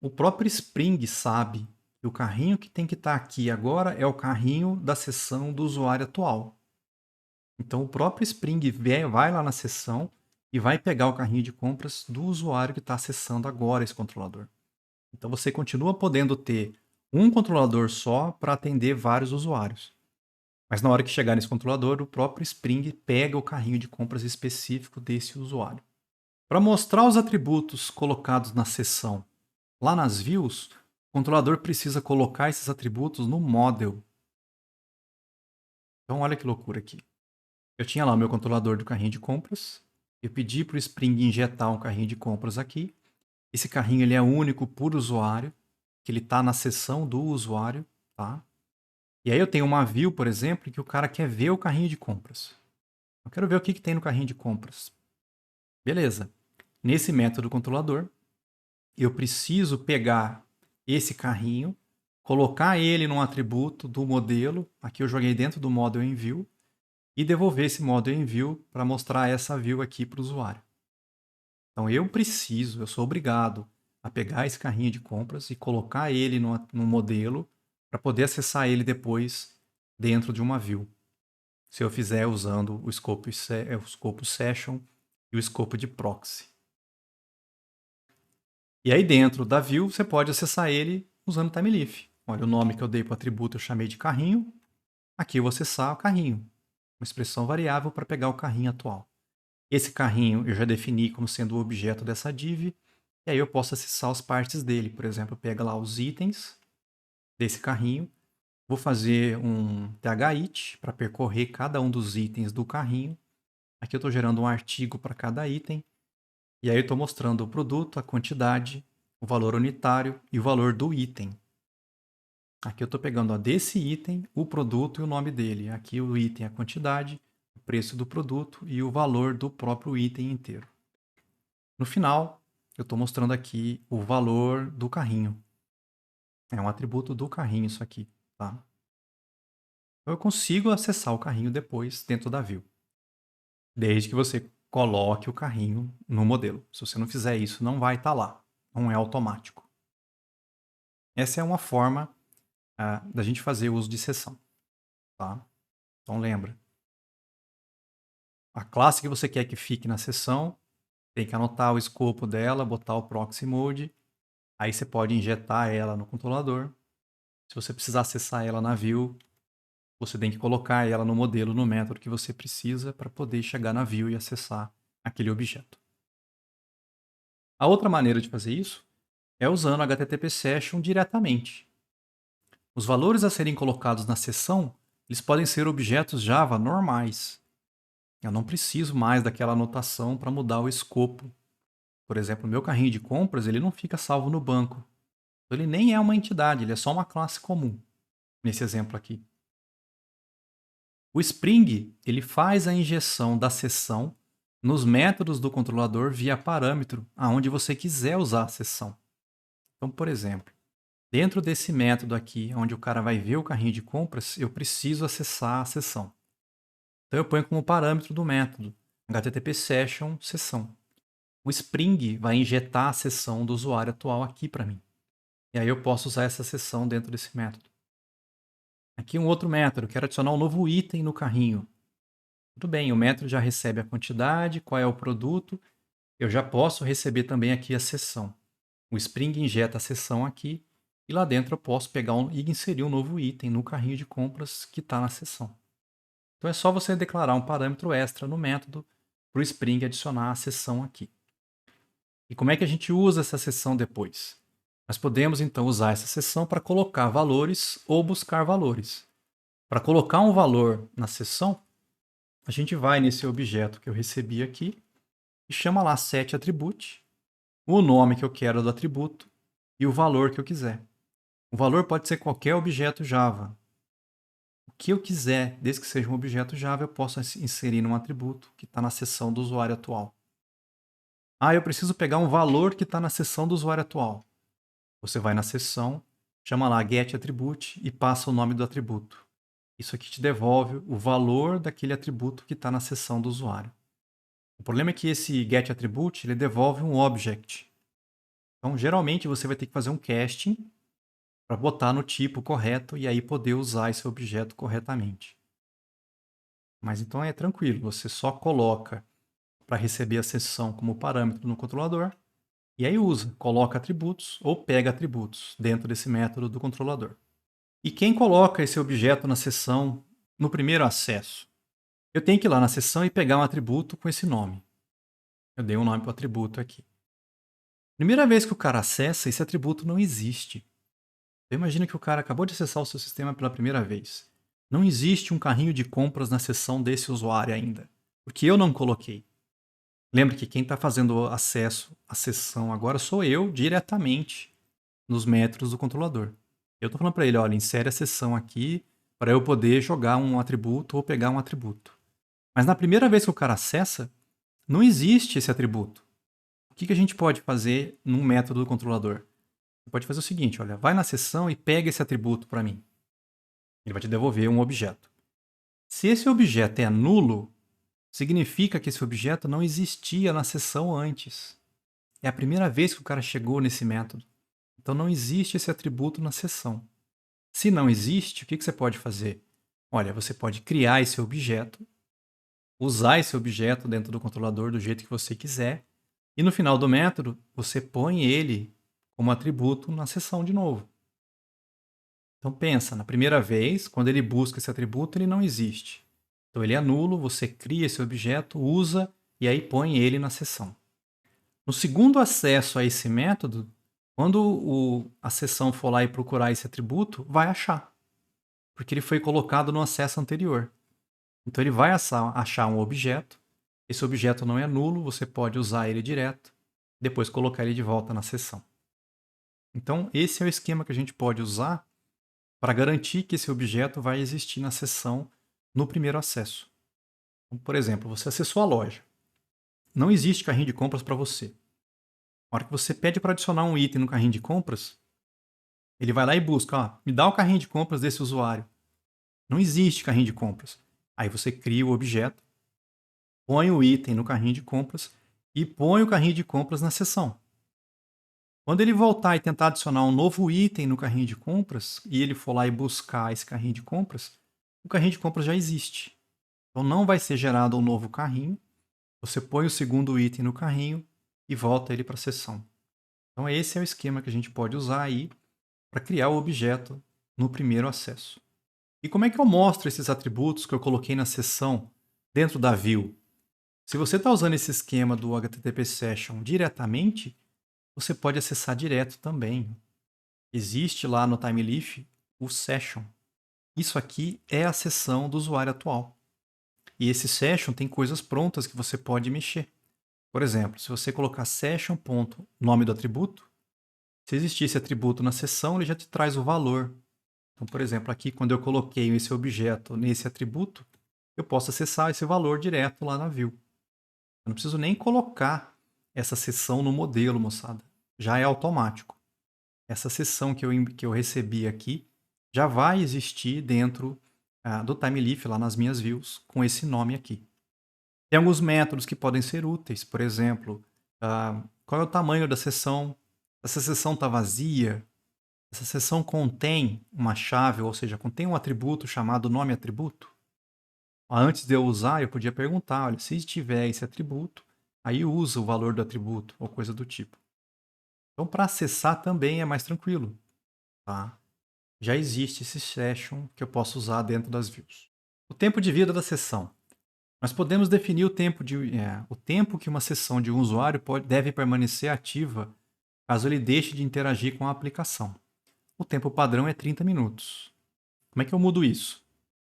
o próprio Spring sabe que o carrinho que tem que estar aqui agora é o carrinho da seção do usuário atual. Então, o próprio Spring vai lá na seção e vai pegar o carrinho de compras do usuário que está acessando agora esse controlador. Então, você continua podendo ter um controlador só para atender vários usuários. Mas na hora que chegar nesse controlador, o próprio Spring pega o carrinho de compras específico desse usuário. Para mostrar os atributos colocados na seção lá nas views, o controlador precisa colocar esses atributos no model. Então, olha que loucura aqui. Eu tinha lá o meu controlador do carrinho de compras. Eu pedi para o Spring injetar um carrinho de compras aqui. Esse carrinho ele é único por usuário, que ele está na seção do usuário, tá? E aí eu tenho uma view, por exemplo, que o cara quer ver o carrinho de compras. Eu quero ver o que tem no carrinho de compras. Beleza. Nesse método controlador, eu preciso pegar esse carrinho, colocar ele num atributo do modelo. Aqui eu joguei dentro do model em view e devolver esse model em view para mostrar essa view aqui para o usuário. Então eu sou obrigado a pegar esse carrinho de compras e colocar ele no modelo para poder acessar ele depois dentro de uma view. Se eu fizer usando o escopo session e o escopo de proxy. E aí dentro da view você pode acessar ele usando TimeLeaf. Olha, o nome que eu dei para o atributo eu chamei de carrinho. Aqui eu vou acessar o carrinho, uma expressão variável para pegar o carrinho atual. Esse carrinho eu já defini como sendo o objeto dessa div, e aí eu posso acessar as partes dele. Por exemplo, pega lá os itens desse carrinho, vou fazer um thit para percorrer cada um dos itens do carrinho. Aqui eu estou gerando um artigo para cada item, e aí eu estou mostrando o produto, a quantidade, o valor unitário e o valor do item. Aqui eu estou pegando desse item, o produto e o nome dele. Aqui o item, a quantidade, o preço do produto e o valor do próprio item inteiro. No final, eu estou mostrando aqui o valor do carrinho. É um atributo do carrinho isso aqui, tá? Então eu consigo acessar o carrinho depois dentro da view. Desde que você coloque o carrinho no modelo. Se você não fizer isso, não vai estar lá. Não é automático. Essa é uma forma da gente fazer uso de sessão, tá? Então lembra. A classe que você quer que fique na sessão, tem que anotar o escopo dela, botar o proxy mode. Aí você pode injetar ela no controlador. Se você precisar acessar ela na view, você tem que colocar ela no modelo, no método que você precisa para poder chegar na view e acessar aquele objeto. A outra maneira de fazer isso é usando HTTP Session diretamente. Os valores a serem colocados na seção, eles podem ser objetos Java normais. Eu não preciso mais daquela anotação para mudar o escopo. Por exemplo, o meu carrinho de compras ele não fica salvo no banco. Ele nem é uma entidade, ele é só uma classe comum, nesse exemplo aqui. O Spring ele faz a injeção da seção nos métodos do controlador via parâmetro, aonde você quiser usar a seção. Então, por exemplo, Dentro desse método aqui, onde o cara vai ver o carrinho de compras, eu preciso acessar a sessão. Então eu ponho como parâmetro do método HTTP session sessão. O Spring vai injetar a sessão do usuário atual aqui para mim. E aí eu posso usar essa sessão dentro desse método. Aqui um outro método, quero adicionar um novo item no carrinho. Tudo bem, o método já recebe a quantidade, qual é o produto. Eu já posso receber também aqui a sessão. O Spring injeta a sessão aqui e lá dentro eu posso pegar e inserir um novo item no carrinho de compras que está na sessão. Então é só você declarar um parâmetro extra no método para o Spring adicionar a sessão aqui. E como é que a gente usa essa sessão depois? Nós podemos então usar essa sessão para colocar valores ou buscar valores. Para colocar um valor na sessão, a gente vai nesse objeto que eu recebi aqui e chama lá setAttribute, o nome que eu quero do atributo e o valor que eu quiser. O valor pode ser qualquer objeto Java. O que eu quiser, desde que seja um objeto Java, eu posso inserir num atributo que está na seção do usuário atual. Ah, eu preciso pegar um valor que está na seção do usuário atual. Você vai na seção, chama lá getAttribute e passa o nome do atributo. Isso aqui te devolve o valor daquele atributo que está na seção do usuário. O problema é que esse getAttribute ele devolve um object. Então, geralmente, você vai ter que fazer um casting para botar no tipo correto e aí poder usar esse objeto corretamente. Mas então é tranquilo, você só coloca para receber a sessão como parâmetro no controlador e aí usa, coloca atributos ou pega atributos dentro desse método do controlador. E quem coloca esse objeto na sessão no primeiro acesso? Eu tenho que ir lá na sessão e pegar um atributo com esse nome. Eu dei um nome para o atributo aqui. Primeira vez que o cara acessa, esse atributo não existe. Então, imagina que o cara acabou de acessar o seu sistema pela primeira vez. Não existe um carrinho de compras na seção desse usuário ainda, porque eu não coloquei. Lembra que quem está fazendo acesso à sessão agora sou eu diretamente nos métodos do controlador. Eu estou falando para ele, olha, insere a sessão aqui para eu poder jogar um atributo ou pegar um atributo. Mas na primeira vez que o cara acessa, não existe esse atributo. O que a gente pode fazer num método do controlador? Você pode fazer o seguinte, olha, vai na sessão e pega esse atributo para mim. Ele vai te devolver um objeto. Se esse objeto é nulo, significa que esse objeto não existia na sessão antes. É a primeira vez que o cara chegou nesse método. Então não existe esse atributo na sessão. Se não existe, o que você pode fazer? Olha, você pode criar esse objeto, usar esse objeto dentro do controlador do jeito que você quiser, e no final do método, você põe ele como atributo na sessão de novo. Então pensa, na primeira vez, quando ele busca esse atributo, ele não existe. Então ele é nulo, você cria esse objeto, usa e aí põe ele na sessão. No segundo acesso a esse método, quando a sessão for lá e procurar esse atributo, vai achar, porque ele foi colocado no acesso anterior. Então ele vai achar um objeto, esse objeto não é nulo, você pode usar ele direto, depois colocar ele de volta na sessão. Então esse é o esquema que a gente pode usar para garantir que esse objeto vai existir na sessão no primeiro acesso. Então, por exemplo, você acessou a loja. Não existe carrinho de compras para você. Na hora que você pede para adicionar um item no carrinho de compras, ele vai lá e busca, me dá o carrinho de compras desse usuário. Não existe carrinho de compras. Aí você cria o objeto, põe o item no carrinho de compras e põe o carrinho de compras na seção. Quando ele voltar e tentar adicionar um novo item no carrinho de compras, e ele for lá e buscar esse carrinho de compras, o carrinho de compras já existe. Então não vai ser gerado um novo carrinho, você põe o segundo item no carrinho e volta ele para a seção. Então esse é o esquema que a gente pode usar aí para criar o objeto no primeiro acesso. E como é que eu mostro esses atributos que eu coloquei na seção dentro da view? Se você está usando esse esquema do HTTP Session diretamente, você pode acessar direto também. Existe lá no TimeLeaf o Session. Isso aqui é a seção do usuário atual. E esse Session tem coisas prontas que você pode mexer. Por exemplo, se você colocar session.nome do atributo, se existir esse atributo na seção, ele já te traz o valor. Então, por exemplo, aqui quando eu coloquei esse objeto nesse atributo, eu posso acessar esse valor direto lá na view. Eu não preciso nem colocar essa seção no modelo, moçada. Já é automático. essa sessão que eu recebi aqui já vai existir dentro do TimeLeaf, lá nas minhas views, com esse nome aqui. Tem alguns métodos que podem ser úteis, por exemplo, qual é o tamanho da sessão? Essa sessão está vazia? Essa sessão contém uma chave, ou seja, contém um atributo chamado nome atributo? Antes de eu usar, eu podia perguntar, olha, se tiver esse atributo, aí usa o valor do atributo, ou coisa do tipo. Então, para acessar também é mais tranquilo, tá? Já existe esse session que eu posso usar dentro das views. O tempo de vida da sessão. Nós podemos definir o tempo que uma sessão de um usuário deve permanecer ativa caso ele deixe de interagir com a aplicação. O tempo padrão é 30 minutos. Como é que eu mudo isso?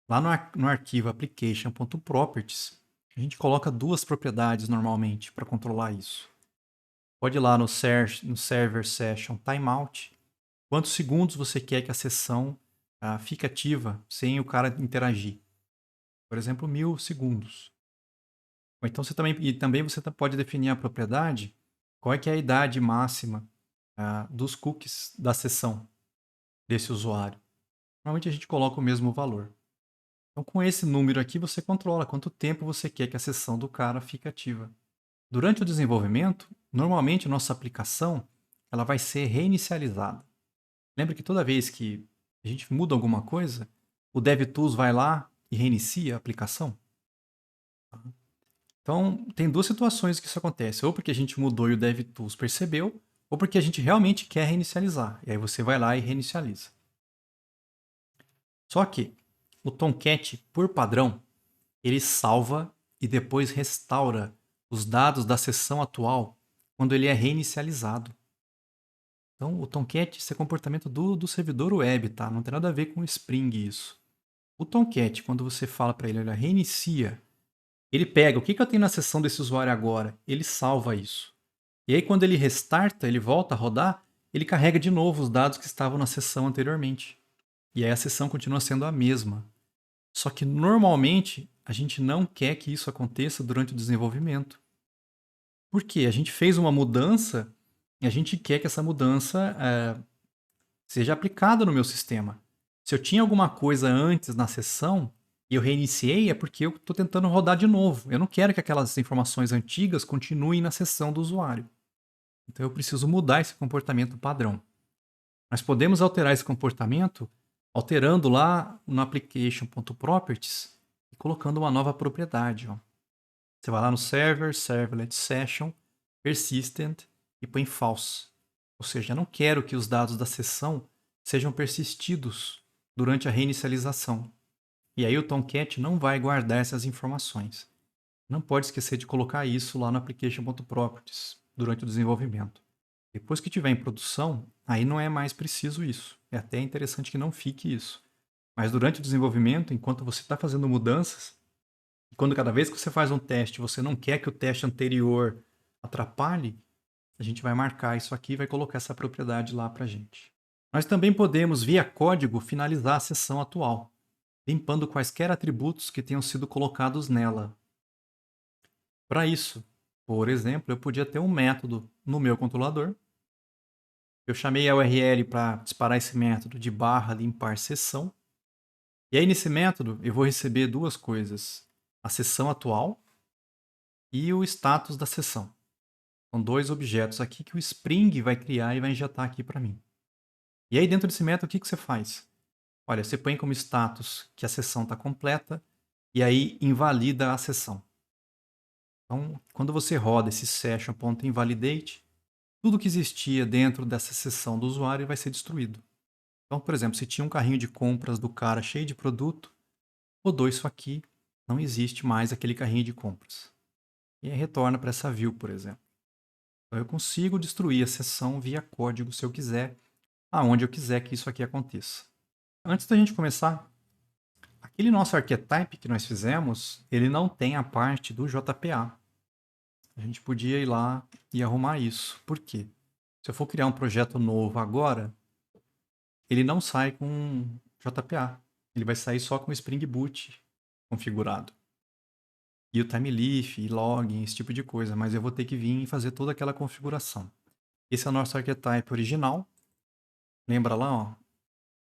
Lá no arquivo application.properties, a gente coloca duas propriedades normalmente para controlar isso. Pode ir lá no server session timeout, quantos segundos você quer que a sessão fique ativa sem o cara interagir. Por exemplo, 1000 segundos. Ou então também você pode definir a propriedade, qual é que é a idade máxima dos cookies da sessão desse usuário. Normalmente a gente coloca o mesmo valor. Então, com esse número aqui, você controla quanto tempo você quer que a sessão do cara fique ativa. Durante o desenvolvimento, normalmente a nossa aplicação ela vai ser reinicializada. Lembra que toda vez que a gente muda alguma coisa, o DevTools vai lá e reinicia a aplicação? Então, tem duas situações que isso acontece. Ou porque a gente mudou e o DevTools percebeu, ou porque a gente realmente quer reinicializar. E aí você vai lá e reinicializa. Só que o Tomcat, por padrão, ele salva e depois restaura os dados da sessão atual quando ele é reinicializado. Então, o Tomcat, isso é comportamento do servidor web, tá? Não tem nada a ver com o Spring isso. O Tomcat, quando você fala para ele, ele reinicia, ele pega o que eu tenho na sessão desse usuário agora, ele salva isso. E aí, quando ele restarta, ele volta a rodar, ele carrega de novo os dados que estavam na sessão anteriormente. E aí a sessão continua sendo a mesma. Só que normalmente a gente não quer que isso aconteça durante o desenvolvimento. Por quê? A gente fez uma mudança e a gente quer que essa mudança seja aplicada no meu sistema. Se eu tinha alguma coisa antes na sessão e eu reiniciei, é porque eu estou tentando rodar de novo. Eu não quero que aquelas informações antigas continuem na sessão do usuário. Então eu preciso mudar esse comportamento padrão. Nós podemos alterar esse comportamento alterando lá no application.properties e colocando uma nova propriedade. Ó. Você vai lá no server, servlet session, persistent e põe false. Ou seja, eu não quero que os dados da sessão sejam persistidos durante a reinicialização. E aí o Tomcat não vai guardar essas informações. Não pode esquecer de colocar isso lá no application.properties durante o desenvolvimento. Depois que estiver em produção, aí não é mais preciso isso. É até interessante que não fique isso. Mas durante o desenvolvimento, enquanto você está fazendo mudanças, quando cada vez que você faz um teste, você não quer que o teste anterior atrapalhe, a gente vai marcar isso aqui e vai colocar essa propriedade lá para a gente. Nós também podemos, via código, finalizar a sessão atual, limpando quaisquer atributos que tenham sido colocados nela. Para isso, por exemplo, eu podia ter um método no meu controlador. Eu chamei a URL para disparar esse método de barra limpar sessão. E aí, nesse método, eu vou receber duas coisas: a sessão atual e o status da sessão. São dois objetos aqui que o Spring vai criar e vai injetar aqui para mim. E aí, dentro desse método, o que você faz? Olha, você põe como status que a sessão está completa e aí invalida a sessão. Então, quando você roda esse session.invalidate, tudo que existia dentro dessa sessão do usuário vai ser destruído. Então, por exemplo, se tinha um carrinho de compras do cara cheio de produto, rodou isso aqui, não existe mais aquele carrinho de compras. E aí retorna para essa view, por exemplo. Então, eu consigo destruir a sessão via código se eu quiser, aonde eu quiser que isso aqui aconteça. Antes da gente começar, aquele nosso archetype que nós fizemos, ele não tem a parte do JPA. A gente podia ir lá e arrumar isso. Por quê? Se eu for criar um projeto novo agora, ele não sai com JPA. Ele vai sair só com o Spring Boot configurado. E o Timeleaf, e login, esse tipo de coisa. Mas eu vou ter que vir e fazer toda aquela configuração. Esse é o nosso archetype original. Lembra lá, ó?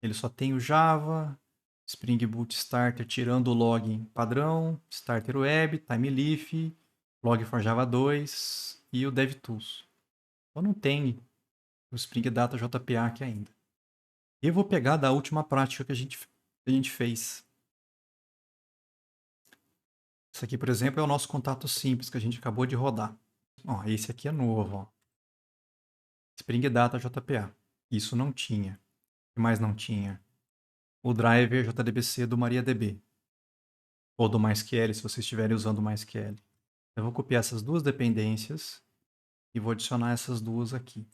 Ele só tem o Java, Spring Boot Starter tirando o login padrão, Starter Web, TimeLeaf, Log4j 2 e o DevTools. Então não tem o Spring Data JPA aqui ainda. E eu vou pegar da última prática que a gente fez. Esse aqui, por exemplo, é o nosso contato simples que a gente acabou de rodar. Ó, esse aqui é novo, ó. Spring Data JPA. Isso não tinha. O que mais não tinha? O driver JDBC do MariaDB. Ou do MySQL, se vocês estiverem usando o MySQL. Eu vou copiar essas duas dependências e vou adicionar essas duas aqui. O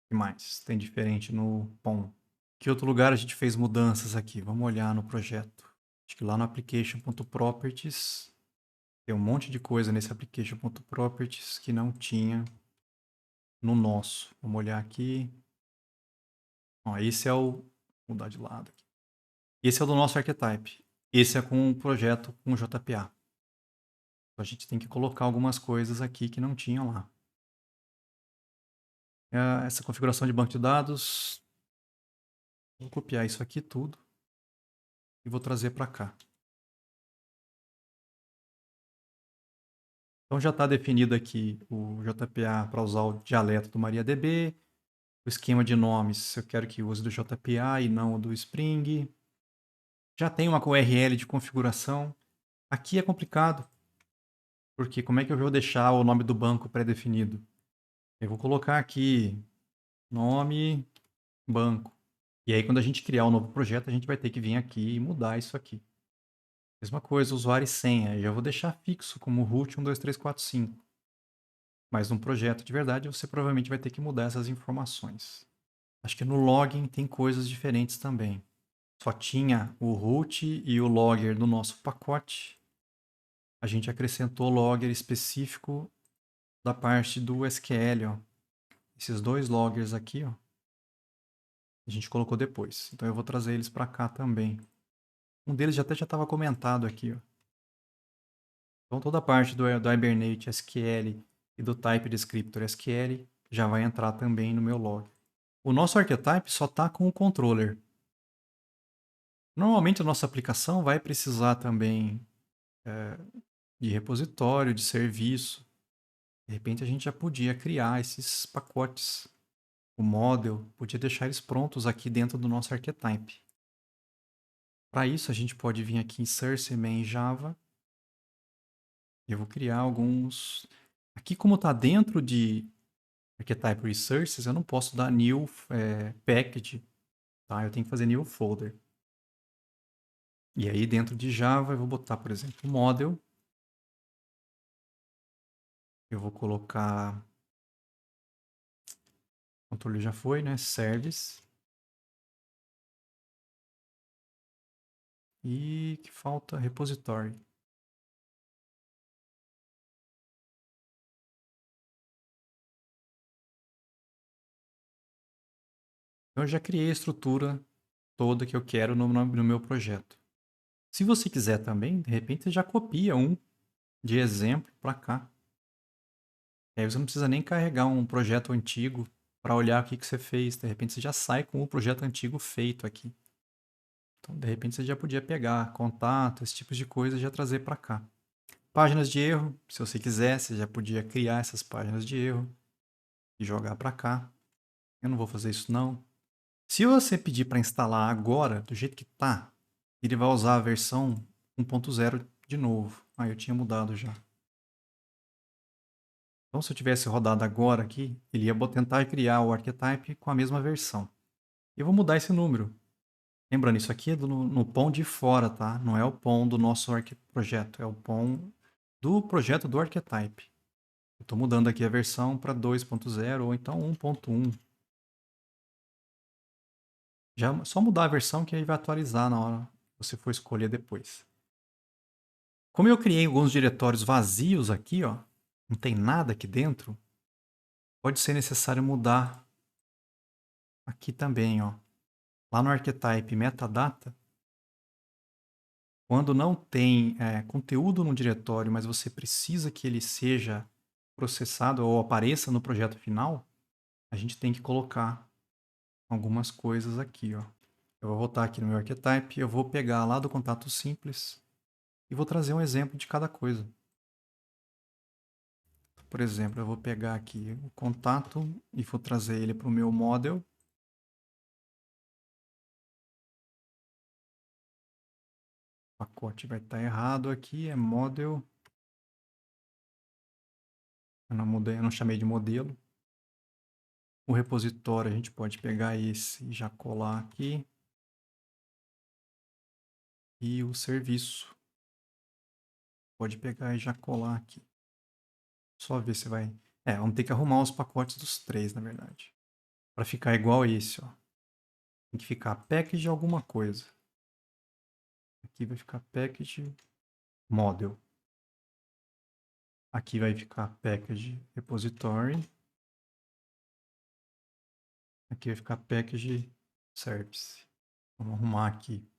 que mais tem diferente no POM? Que outro lugar a gente fez mudanças aqui? Vamos olhar no projeto. Acho que lá no application.properties tem um monte de coisa nesse application.properties que não tinha no nosso. Vamos olhar aqui. Ó, esse é o... Vou mudar de lado aqui. Esse é o do nosso archetype. Esse é com o projeto com JPA. Então a gente tem que colocar algumas coisas aqui que não tinham lá. Essa configuração de banco de dados, vou copiar isso aqui tudo e vou trazer para cá. Então já está definido aqui o JPA para usar o dialeto do MariaDB, o esquema de nomes eu quero que use do JPA e não o do Spring. Já tem uma URL de configuração. Aqui é complicado, porque como é que eu vou deixar o nome do banco pré-definido? Eu vou colocar aqui nome banco. E aí quando a gente criar um novo projeto, a gente vai ter que vir aqui e mudar isso aqui. Mesma coisa, usuário e senha. Eu já vou deixar fixo como root 12345. Mas num projeto de verdade, você provavelmente vai ter que mudar essas informações. Acho que no login tem coisas diferentes também. Só tinha o root e o logger no nosso pacote. A gente acrescentou o logger específico da parte do SQL. Ó. Esses dois loggers aqui, ó, a gente colocou depois. Então eu vou trazer eles para cá também. Um deles já estava comentado aqui. Ó. Então toda a parte do Hibernate SQL e do Type Descriptor SQL já vai entrar também no meu log. O nosso archetype só está com o controller. Normalmente a nossa aplicação vai precisar também de repositório, de serviço. De repente a gente já podia criar esses pacotes. O model, podia deixar eles prontos aqui dentro do nosso archetype. Para isso a gente pode vir aqui em Source Main Java. Eu vou criar alguns... Aqui como está dentro de Archetype Resources, eu não posso dar new package, tá? Eu tenho que fazer new folder. E aí dentro de Java eu vou botar, por exemplo, model. Eu vou colocar... O controle já foi, né? Service. E que falta repository. Então eu já criei a estrutura toda que eu quero no meu projeto. Se você quiser também, de repente você já copia um de exemplo para cá. E aí você não precisa nem carregar um projeto antigo para olhar o que você fez. De repente você já sai com o projeto antigo feito aqui. Então, de repente você já podia pegar contato, esse tipo de coisa e já trazer para cá. Páginas de erro, se você quiser, você já podia criar essas páginas de erro e jogar para cá. Eu não vou fazer isso não. Se você pedir para instalar agora, do jeito que tá, ele vai usar a versão 1.0 de novo. Ah, eu tinha mudado já. Então, se eu tivesse rodado agora aqui, ele ia tentar criar o archetype com a mesma versão. Eu vou mudar esse número. Lembrando, isso aqui é no POM de fora, tá? Não é o POM do nosso projeto, é o POM do projeto do archetype. Eu estou mudando aqui a versão para 2.0 ou então 1.1. Já só mudar a versão que aí vai atualizar na hora que você for escolher depois. Como eu criei alguns diretórios vazios aqui, ó, não tem nada aqui dentro, pode ser necessário mudar aqui também, ó. Lá no archetype metadata, quando não tem conteúdo no diretório, mas você precisa que ele seja processado ou apareça no projeto final, a gente tem que colocar algumas coisas aqui, ó. Eu vou voltar aqui no meu archetype, eu vou pegar lá do contato simples e vou trazer um exemplo de cada coisa. Por exemplo, eu vou pegar aqui o contato e vou trazer ele para o meu model. O pacote vai estar errado aqui, é model. Eu não chamei de modelo. O repositório a gente pode pegar esse e já colar aqui. E o serviço pode pegar e já colar aqui. Só ver se vai... vamos ter que arrumar os pacotes dos três, na verdade. Para ficar igual esse, ó. Tem que ficar package alguma coisa. Aqui vai ficar package model. Aqui vai ficar package repository. Aqui vai ficar package service. Vamos arrumar aqui.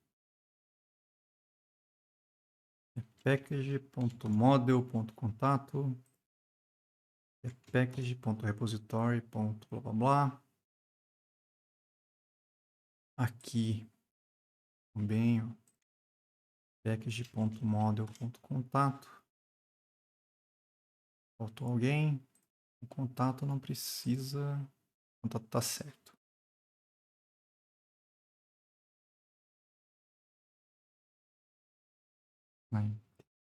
Package.model.contato. Package.repository. Blá blá blá. Aqui também, ó. Package.model.contato. Faltou alguém. O contato não precisa. O contato está certo. Aí,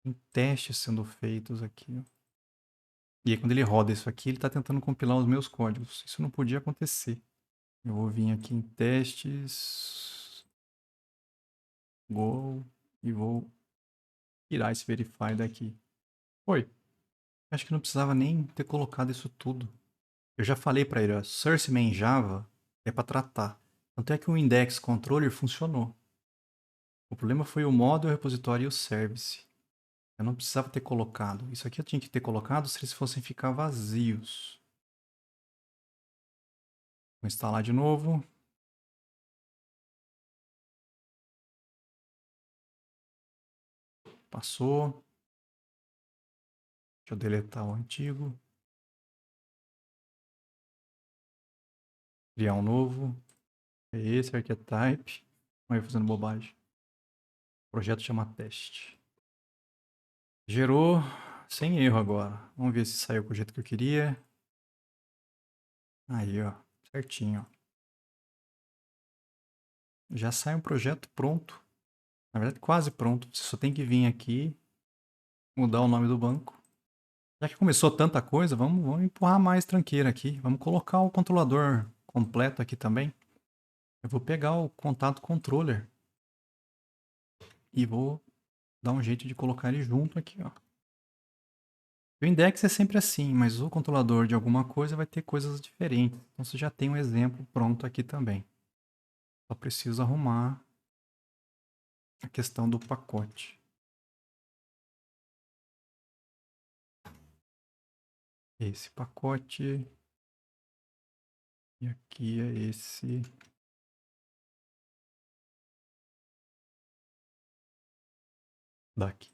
tem testes sendo feitos aqui. Ó. E aí, quando ele roda isso aqui, ele está tentando compilar os meus códigos. Isso não podia acontecer. Eu vou vir aqui em testes. Go. E vou tirar esse verify daqui. Oi. Acho que não precisava nem ter colocado isso tudo. Eu já falei para ele, ó, source main Java é para tratar. Tanto é que o index controller funcionou. O problema foi o model, o repositório e o service. Eu não precisava ter colocado. Isso aqui eu tinha que ter colocado se eles fossem ficar vazios. Vou instalar de novo. Passou. Deixa eu deletar o antigo. Criar um novo. É esse, archetype. Olha eu fazendo bobagem. O projeto chama teste. Gerou sem erro agora. Vamos ver se saiu com o jeito que eu queria. Aí, ó. Certinho, ó. Já sai um projeto pronto. Na verdade, quase pronto. Você só tem que vir aqui, mudar o nome do banco. Já que começou tanta coisa, vamos empurrar mais tranqueira aqui. Vamos colocar o controlador completo aqui também. Eu vou pegar o contato controller e vou dar um jeito de colocar ele junto aqui, ó. O index é sempre assim, mas o controlador de alguma coisa vai ter coisas diferentes. Então você já tem um exemplo pronto aqui também. Só preciso arrumar a questão do pacote. Esse pacote. E aqui é esse. Daqui.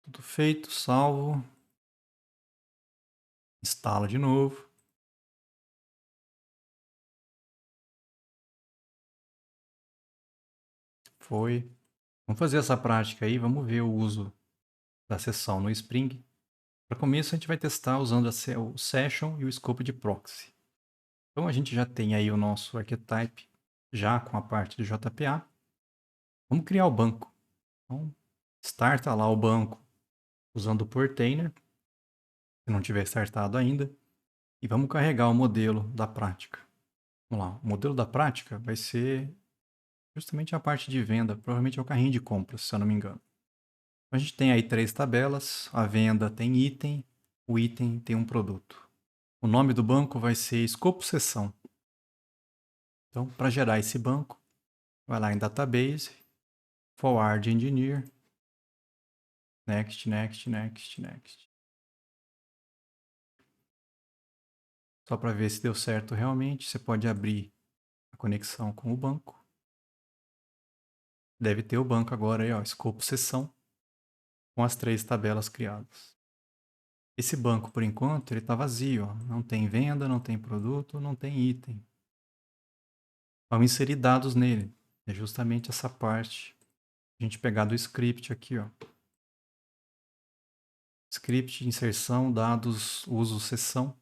Tudo feito, salvo. Instala de novo. Foi. Vamos fazer essa prática aí, vamos ver o uso da sessão no Spring. Para começo, a gente vai testar usando o Session e o Scope de Proxy. Então, a gente já tem aí o nosso archetype, já com a parte de JPA. Vamos criar o banco. Então, starta lá o banco usando o Portainer, se não tiver startado ainda. E vamos carregar o modelo da prática. Vamos lá, o modelo da prática vai ser justamente a parte de venda, provavelmente é o carrinho de compras, se eu não me engano. A gente tem aí 3 tabelas, a venda tem item, o item tem um produto. O nome do banco vai ser escopo seção. Então, para gerar esse banco, vai lá em Database, Forward Engineer, Next, Next, Next, Next. Só para ver se deu certo realmente, você pode abrir a conexão com o banco. Deve ter o banco agora aí, ó, escopo seção. com as 3 tabelas criadas. Esse banco, por enquanto, ele está vazio. Ó. Não tem venda, não tem produto, não tem item. Vamos inserir dados nele. É justamente essa parte. A gente pegar do script aqui, ó. Script, inserção, dados, uso, sessão.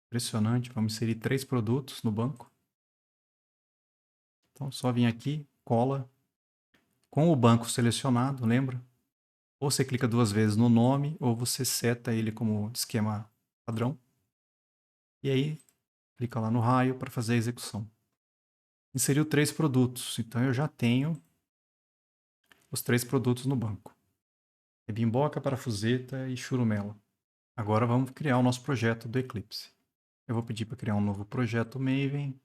Impressionante. Vamos inserir 3 produtos no banco. Então, só vir aqui, cola. Com o banco selecionado, lembra? Ou você clica 2 vezes no nome, ou você seta ele como esquema padrão. E aí, clica lá no raio para fazer a execução. Inseriu 3 produtos, então eu já tenho os 3 produtos no banco. Bimboca, parafuseta e churumela. Agora vamos criar o nosso projeto do Eclipse. Eu vou pedir para criar um novo projeto Maven.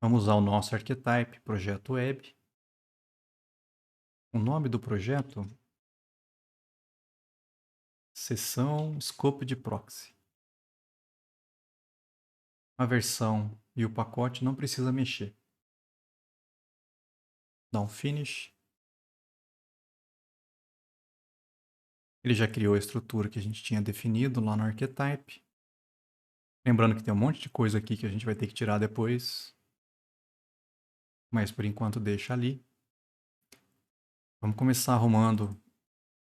Vamos usar o nosso archetype, projeto web. O nome do projeto, seção escopo de proxy. A versão e o pacote não precisa mexer. Dá um finish. Ele já criou a estrutura que a gente tinha definido lá no archetype. Lembrando que tem um monte de coisa aqui que a gente vai ter que tirar depois. Mas por enquanto deixa ali. Vamos começar arrumando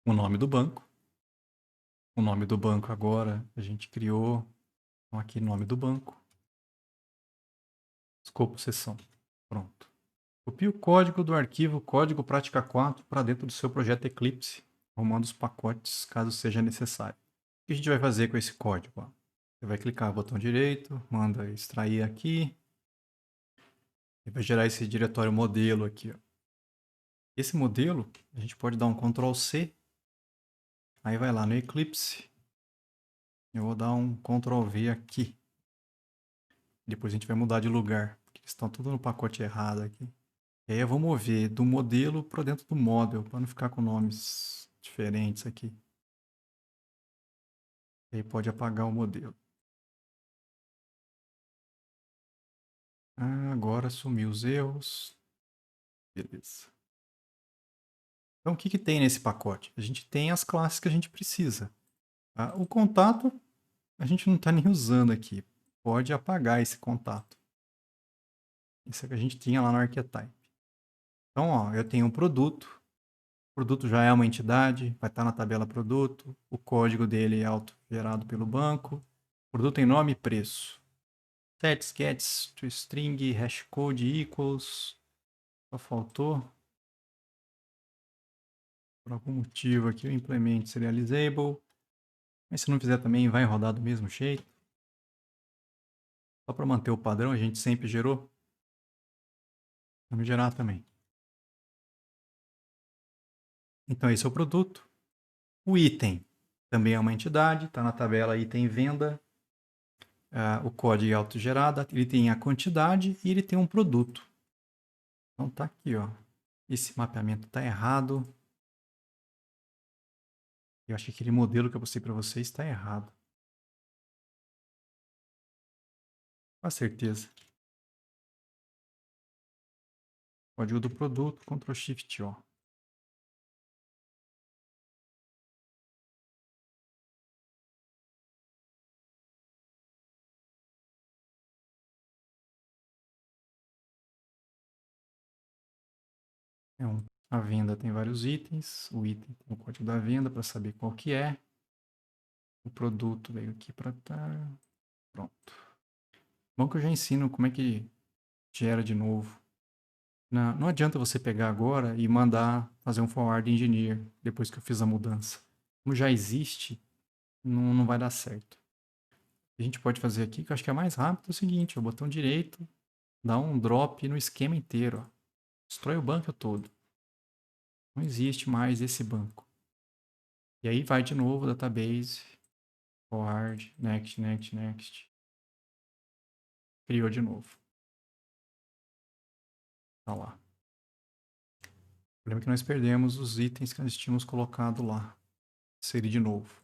o nome do banco. O nome do banco agora a gente criou. Então aqui nome do banco. Escopo seção. Pronto. Copie o código do arquivo código prática 4 para dentro do seu projeto Eclipse, arrumando os pacotes caso seja necessário. O que a gente vai fazer com esse código? Ó? Você vai clicar no botão direito, manda extrair aqui, e vai gerar esse diretório modelo aqui. Ó. Esse modelo, a gente pode dar um Ctrl C, aí vai lá no Eclipse, eu vou dar um Ctrl V aqui. Depois a gente vai mudar de lugar, porque eles estão tudo no pacote errado aqui. E aí eu vou mover do modelo para dentro do model, para não ficar com nomes diferentes aqui. E aí pode apagar o modelo. Ah, agora sumiu os erros. Beleza. Então o que tem nesse pacote? A gente tem as classes que a gente precisa. Tá? O contato a gente não está nem usando aqui. Pode apagar esse contato. Isso é que a gente tinha lá no archetype. Então, ó, eu tenho um produto. O produto já é uma entidade, vai estar na tabela produto. O código dele é auto-gerado pelo banco. O produto tem nome e preço. Sets, gets, toString, hashcode equals. Só faltou. Por algum motivo aqui o implement serializable. Mas se não fizer também vai rodar do mesmo jeito. Só para manter o padrão, a gente sempre gerou. Vamos gerar também. Então esse é o produto. O item também é uma entidade, está na tabela item venda. O código é autogerado, ele tem a quantidade e ele tem um produto. Então tá aqui, ó. Esse mapeamento está errado. Eu acho que aquele modelo que eu mostrei para vocês está errado. Com certeza. Código do produto, Ctrl Shift O. A venda tem vários itens. O item tem o código da venda para saber qual que é. O produto veio aqui para tá. Pronto. Bom que eu já ensino como é que gera de novo. Não adianta você pegar agora e mandar fazer um forward engineer depois que eu fiz a mudança. Como já existe, não vai dar certo. O que a gente pode fazer aqui, que eu acho que é mais rápido, é o seguinte, o botão direito, dá um drop no esquema inteiro. Ó. Destrói o banco todo. Não existe mais esse banco. E aí vai de novo, database, forward, next, next, next. Criou de novo. Tá lá. O problema é que nós perdemos os itens que nós tínhamos colocado lá. Inserir de novo.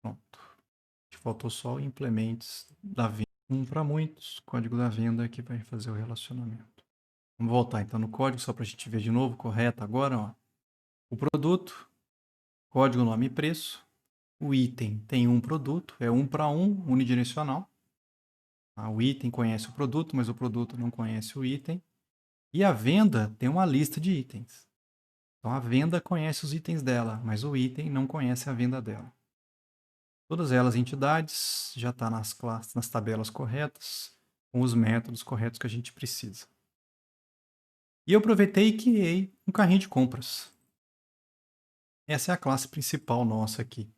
Pronto. Faltou só o implements da venda. Um para muitos, código da venda que vai fazer o relacionamento. Vamos voltar então no código, só para a gente ver de novo, correto agora. Ó. O produto, código, nome e preço. O item tem um produto, é 1 para 1, unidirecional. O item conhece o produto, mas o produto não conhece o item. E a venda tem uma lista de itens. Então a venda conhece os itens dela, mas o item não conhece a venda dela. Todas elas entidades, já está nas classes, nas tabelas corretas, com os métodos corretos que a gente precisa. E eu aproveitei e criei um carrinho de compras. Essa é a classe principal nossa aqui.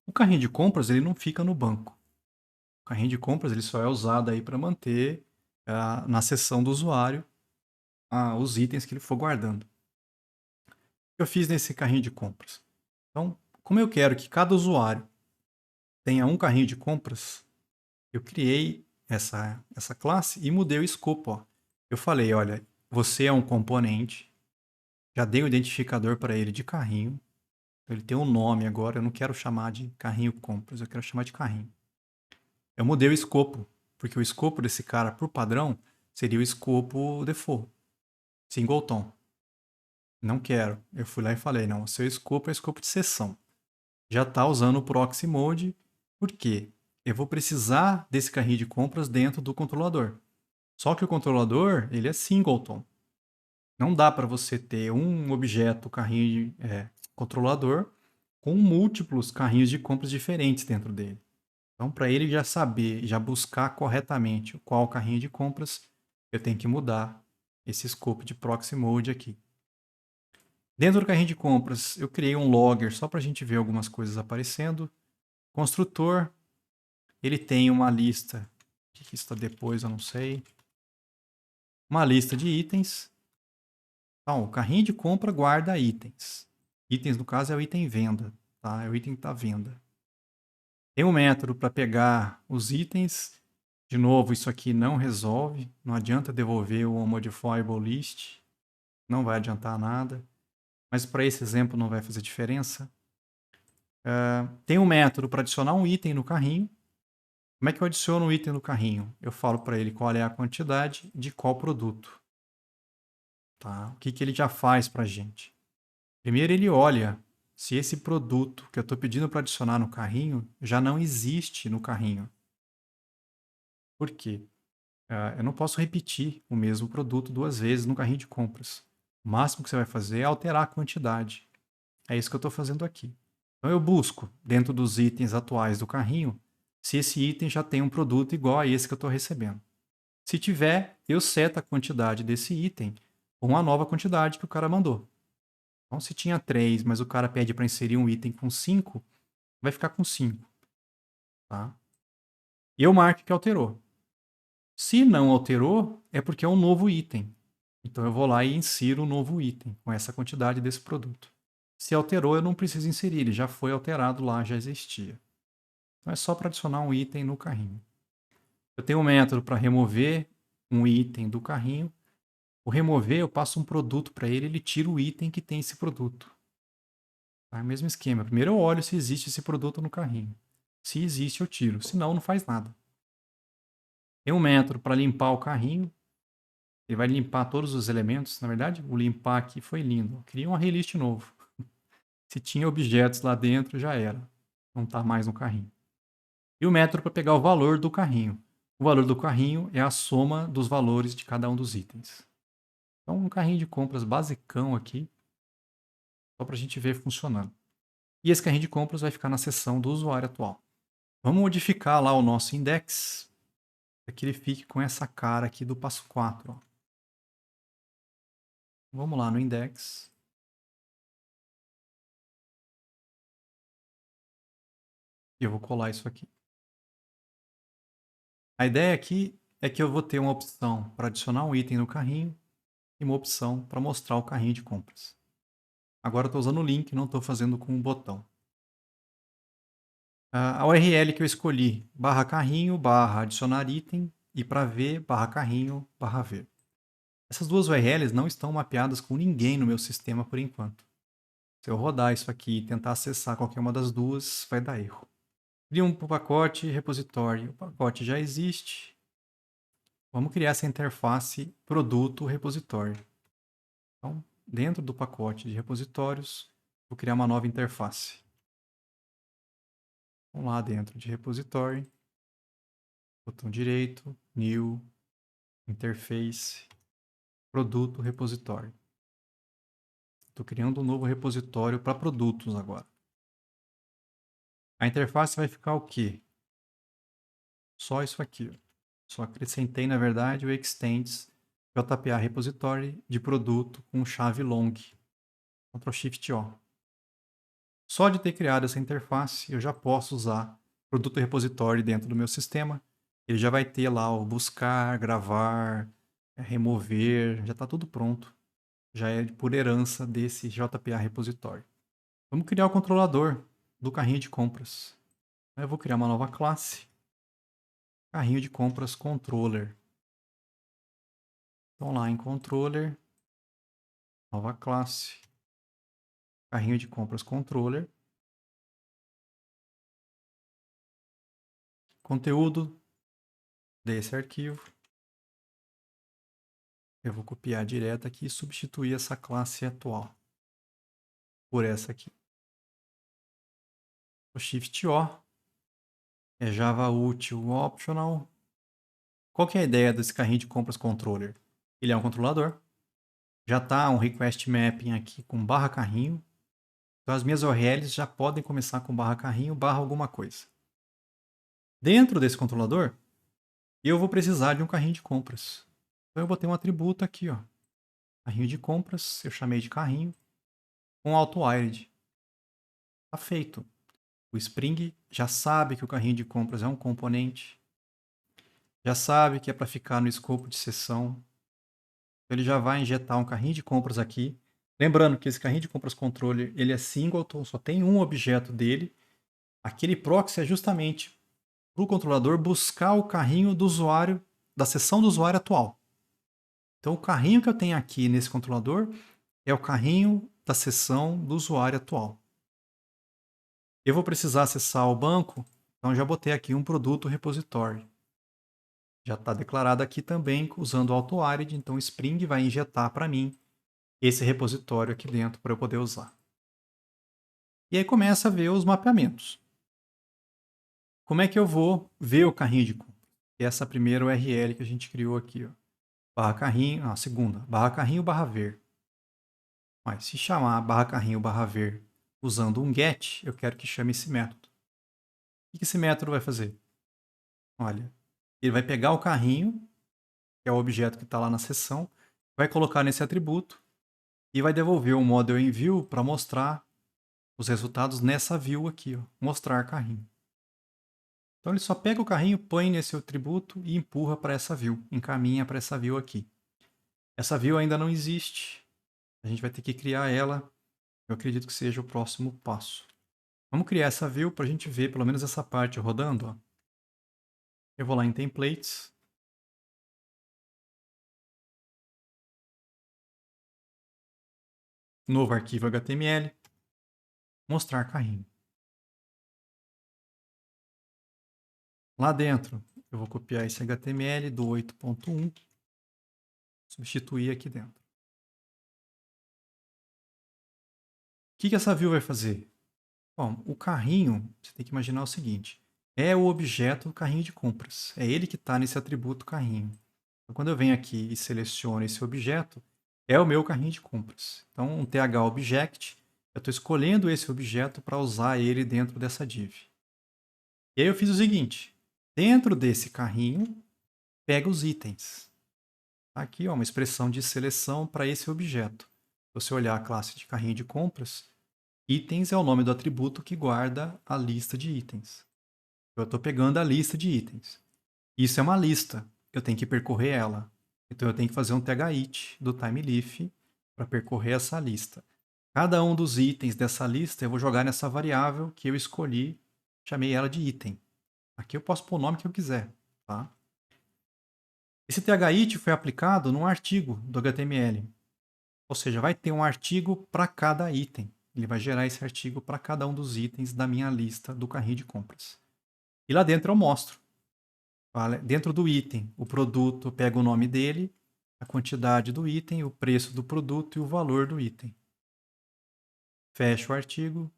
O carrinho de compras ele não fica no banco. O carrinho de compras ele só é usado aí para manter na seção do usuário os itens que ele for guardando. O que eu fiz nesse carrinho de compras? Então, como eu quero que cada usuário tenha um carrinho de compras, eu criei essa classe e mudei o escopo. Ó. Eu falei, olha, você é um componente, já dei o identificador para ele de carrinho, ele tem um nome agora, eu não quero chamar de carrinho compras, eu quero chamar de carrinho. Eu mudei o escopo, porque o escopo desse cara, por padrão, seria o escopo default, singleton. Não quero. Eu fui lá e falei, não, o seu escopo é escopo de sessão. Já está usando o proxy mode, por quê? Eu vou precisar desse carrinho de compras dentro do controlador. Só que o controlador, ele é singleton. Não dá para você ter um objeto carrinho controlador com múltiplos carrinhos de compras diferentes dentro dele. Então, para ele já saber, já buscar corretamente qual carrinho de compras, eu tenho que mudar esse escopo de proxy mode aqui. Dentro do carrinho de compras, eu criei um logger só para a gente ver algumas coisas aparecendo. Construtor, ele tem uma lista, o que está depois eu não sei, uma lista de itens. Então, o carrinho de compra guarda itens. Itens, no caso, é o item venda, tá? É o item que está à venda. Tem um método para pegar os itens. De novo, isso aqui não resolve. Não adianta devolver o modifiable list. Não vai adiantar nada. Mas para esse exemplo não vai fazer diferença. Tem um método para adicionar um item no carrinho. Como é que eu adiciono um item no carrinho? Eu falo para ele qual é a quantidade de qual produto. Tá? O que ele já faz para a gente? Primeiro ele olha se esse produto que eu estou pedindo para adicionar no carrinho já não existe no carrinho. Por quê? Eu não posso repetir o mesmo produto duas vezes no carrinho de compras. O máximo que você vai fazer é alterar a quantidade. É isso que eu estou fazendo aqui. Então eu busco, dentro dos itens atuais do carrinho, se esse item já tem um produto igual a esse que eu estou recebendo. Se tiver, eu seto a quantidade desse item com a nova quantidade que o cara mandou. Então, se tinha 3, mas o cara pede para inserir um item com 5, vai ficar com 5. Tá? E eu marco que alterou. Se não alterou, é porque é um novo item. Então eu vou lá e insiro um novo item com essa quantidade desse produto. Se alterou, eu não preciso inserir, ele já foi alterado lá, já existia. Então é só para adicionar um item no carrinho. Eu tenho um método para remover um item do carrinho. O remover, eu passo um produto para ele, ele tira o item que tem esse produto. Tá? Mesmo esquema. Primeiro eu olho se existe esse produto no carrinho. Se existe, eu tiro. Se não, não faz nada. Tem um método para limpar o carrinho. Ele vai limpar todos os elementos. Na verdade, o limpar aqui foi lindo. Cria um array novo. Se tinha objetos lá dentro, já era. Não está mais no carrinho. E o método para pegar o valor do carrinho. O valor do carrinho é a soma dos valores de cada um dos itens. Então, um carrinho de compras basicão aqui, só para a gente ver funcionando. E esse carrinho de compras vai ficar na seção do usuário atual. Vamos modificar lá o nosso index para que ele fique com essa cara aqui do passo 4. Ó. Vamos lá no index. E eu vou colar isso aqui. A ideia aqui é que eu vou ter uma opção para adicionar um item no carrinho e uma opção para mostrar o carrinho de compras. Agora eu estou usando o link, não estou fazendo com um botão. A URL que eu escolhi, barra carrinho, barra adicionar item, e para ver, barra carrinho, barra ver. Essas duas URLs não estão mapeadas com ninguém no meu sistema por enquanto. Se eu rodar isso aqui e tentar acessar qualquer uma das duas, vai dar erro. Cria um pacote repositório. O pacote já existe. Vamos criar essa interface produto-repositório. Então, dentro do pacote de repositórios, vou criar uma nova interface. Vamos lá dentro de repositório, botão direito, New, Interface, Produto, Repositório. Estou criando um novo repositório para produtos agora. A interface vai ficar o quê? Só isso aqui. Só acrescentei, na verdade, o extends JPA Repository de produto com chave long. Ctrl Shift O. Só de ter criado essa interface, eu já posso usar produto repositório dentro do meu sistema. Ele já vai ter lá o buscar, gravar, remover, já está tudo pronto. Já é por herança desse JPA repositório. Vamos criar o controlador do carrinho de compras. Eu vou criar uma nova classe, carrinho de compras controller. Então lá em controller, nova classe, carrinho de compras controller. Conteúdo desse arquivo. Eu vou copiar direto aqui e substituir essa classe atual por essa aqui. O Shift O é Java Util Optional. Qual que é a ideia desse carrinho de compras controller? Ele é um controlador. Já está um request mapping aqui com barra carrinho. Então as minhas URLs já podem começar com barra carrinho, barra alguma coisa. Dentro desse controlador, eu vou precisar de um carrinho de compras. Então eu botei um atributo aqui, ó. Carrinho de compras, eu chamei de carrinho, com auto-wired. Está feito. O Spring já sabe que o carrinho de compras é um componente, já sabe que é para ficar no escopo de sessão. Então ele já vai injetar um carrinho de compras aqui. Lembrando que esse carrinho de compras controller ele é singleton, só tem um objeto dele. Aquele proxy é justamente para o controlador buscar o carrinho do usuário, da sessão do usuário atual. Então o carrinho que eu tenho aqui nesse controlador é o carrinho da sessão do usuário atual. Eu vou precisar acessar o banco, então já botei aqui um produto repositório. Já está declarado aqui também usando o AutoArid, então o Spring vai injetar para mim esse repositório aqui dentro para eu poder usar. E aí começa a ver os mapeamentos. Como é que eu vou ver o carrinho de compra? Essa primeira URL que a gente criou aqui, ó. Barra carrinho, a segunda, barra carrinho barra ver. Mas se chamar barra carrinho barra ver usando um get, eu quero que chame esse método. O que esse método vai fazer? Olha, ele vai pegar o carrinho, que é o objeto que está lá na seção, vai colocar nesse atributo e vai devolver o model em view para mostrar os resultados nessa view aqui, ó, mostrar carrinho. Então ele só pega o carrinho, põe nesse atributo e empurra para essa view, encaminha para essa view aqui. Essa view ainda não existe, a gente vai ter que criar ela, eu acredito que seja o próximo passo. Vamos criar essa view para a gente ver pelo menos essa parte rodando. Ó. Eu vou lá em Templates. Novo arquivo HTML. Mostrar carrinho. Lá dentro, eu vou copiar esse HTML do 8.1. Substituir aqui dentro. O que essa view vai fazer? Bom, o carrinho, você tem que imaginar o seguinte. É o objeto do carrinho de compras. É ele que está nesse atributo carrinho. Então, quando eu venho aqui e seleciono esse objeto, é o meu carrinho de compras. Então, um THObject, eu estou escolhendo esse objeto para usar ele dentro dessa div. E aí eu fiz o seguinte. Dentro desse carrinho, pega os itens. Aqui, ó, uma expressão de seleção para esse objeto. Se você olhar a classe de carrinho de compras, itens é o nome do atributo que guarda a lista de itens. Eu estou pegando a lista de itens. Isso é uma lista. Eu tenho que percorrer ela. Então eu tenho que fazer um thit do timeleaf para percorrer essa lista. Cada um dos itens dessa lista eu vou jogar nessa variável que eu escolhi, chamei ela de item. Aqui eu posso pôr o nome que eu quiser. Tá? Esse thit foi aplicado num artigo do HTML. Ou seja, vai ter um artigo para cada item. Ele vai gerar esse artigo para cada um dos itens da minha lista do carrinho de compras. E lá dentro eu mostro. dentro do item, o produto pega o nome dele, a quantidade do item, o preço do produto e o valor do item. Fecho o artigo.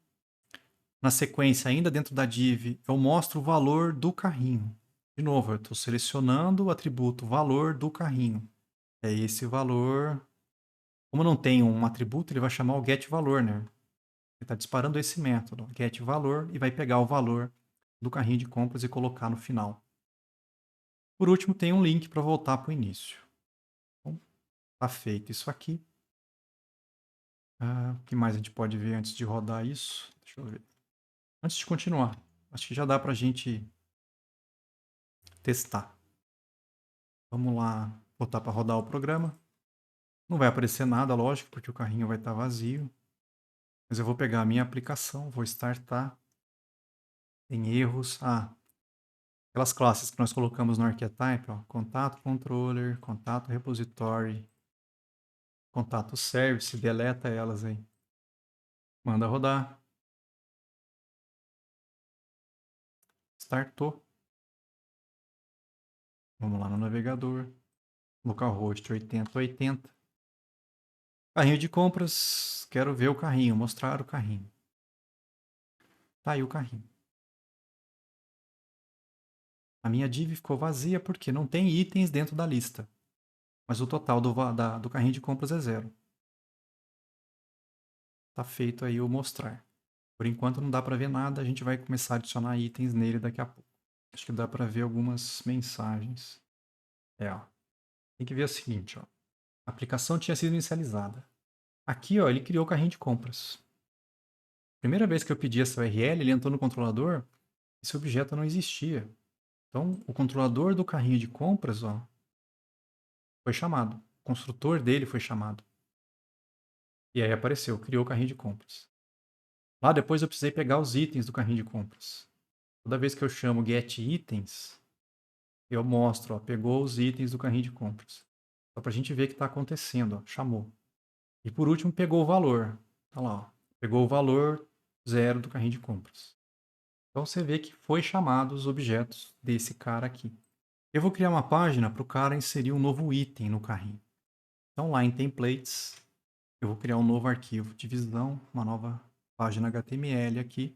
Na sequência, ainda dentro da div, eu mostro o valor do carrinho. De novo, eu estou selecionando o atributo valor do carrinho. É esse valor. Como não tem um atributo, ele vai chamar o getValor, né? Ele está disparando esse método, getValor, e vai pegar o valor do carrinho de compras e colocar no final. Por último, tem um link para voltar para o início. Então, tá feito isso aqui. O que mais a gente pode ver antes de rodar isso? Deixa eu ver. Antes de continuar, acho que já dá para a gente testar. Vamos lá, botar para rodar o programa. Não vai aparecer nada, lógico, porque o carrinho vai estar vazio. Mas eu vou pegar a minha aplicação, vou startar. Tem erros. Aquelas classes que nós colocamos no archetype, ó, contato controller, contato repository, contato service, deleta elas aí. Manda rodar. Startou. Vamos lá no navegador. Localhost 8080. Carrinho de compras. Quero ver o carrinho, mostrar o carrinho. Tá aí o carrinho. A minha div ficou vazia porque não tem itens dentro da lista. Mas o total do carrinho de compras é 0. Tá feito aí o mostrar. Por enquanto não dá para ver nada, a gente vai começar a adicionar itens nele daqui a pouco. Acho que dá para ver algumas mensagens. Ó. Tem que ver o seguinte, ó. A aplicação tinha sido inicializada. Aqui, ó, ele criou o carrinho de compras. Primeira vez que eu pedi essa URL, ele entrou no controlador, esse objeto não existia. Então, o controlador do carrinho de compras, ó, foi chamado. O construtor dele foi chamado. E aí apareceu, criou o carrinho de compras. Lá depois eu precisei pegar os itens do carrinho de compras. Toda vez que eu chamo getItens, eu mostro, ó, pegou os itens do carrinho de compras. Só para a gente ver o que está acontecendo, ó, chamou. E por último, pegou o valor. Tá lá, ó, pegou o valor 0 do carrinho de compras. Então você vê que foi chamado os objetos desse cara aqui. Eu vou criar uma página para o cara inserir um novo item no carrinho. Então lá em templates, eu vou criar um novo arquivo, divisão, uma nova página HTML aqui.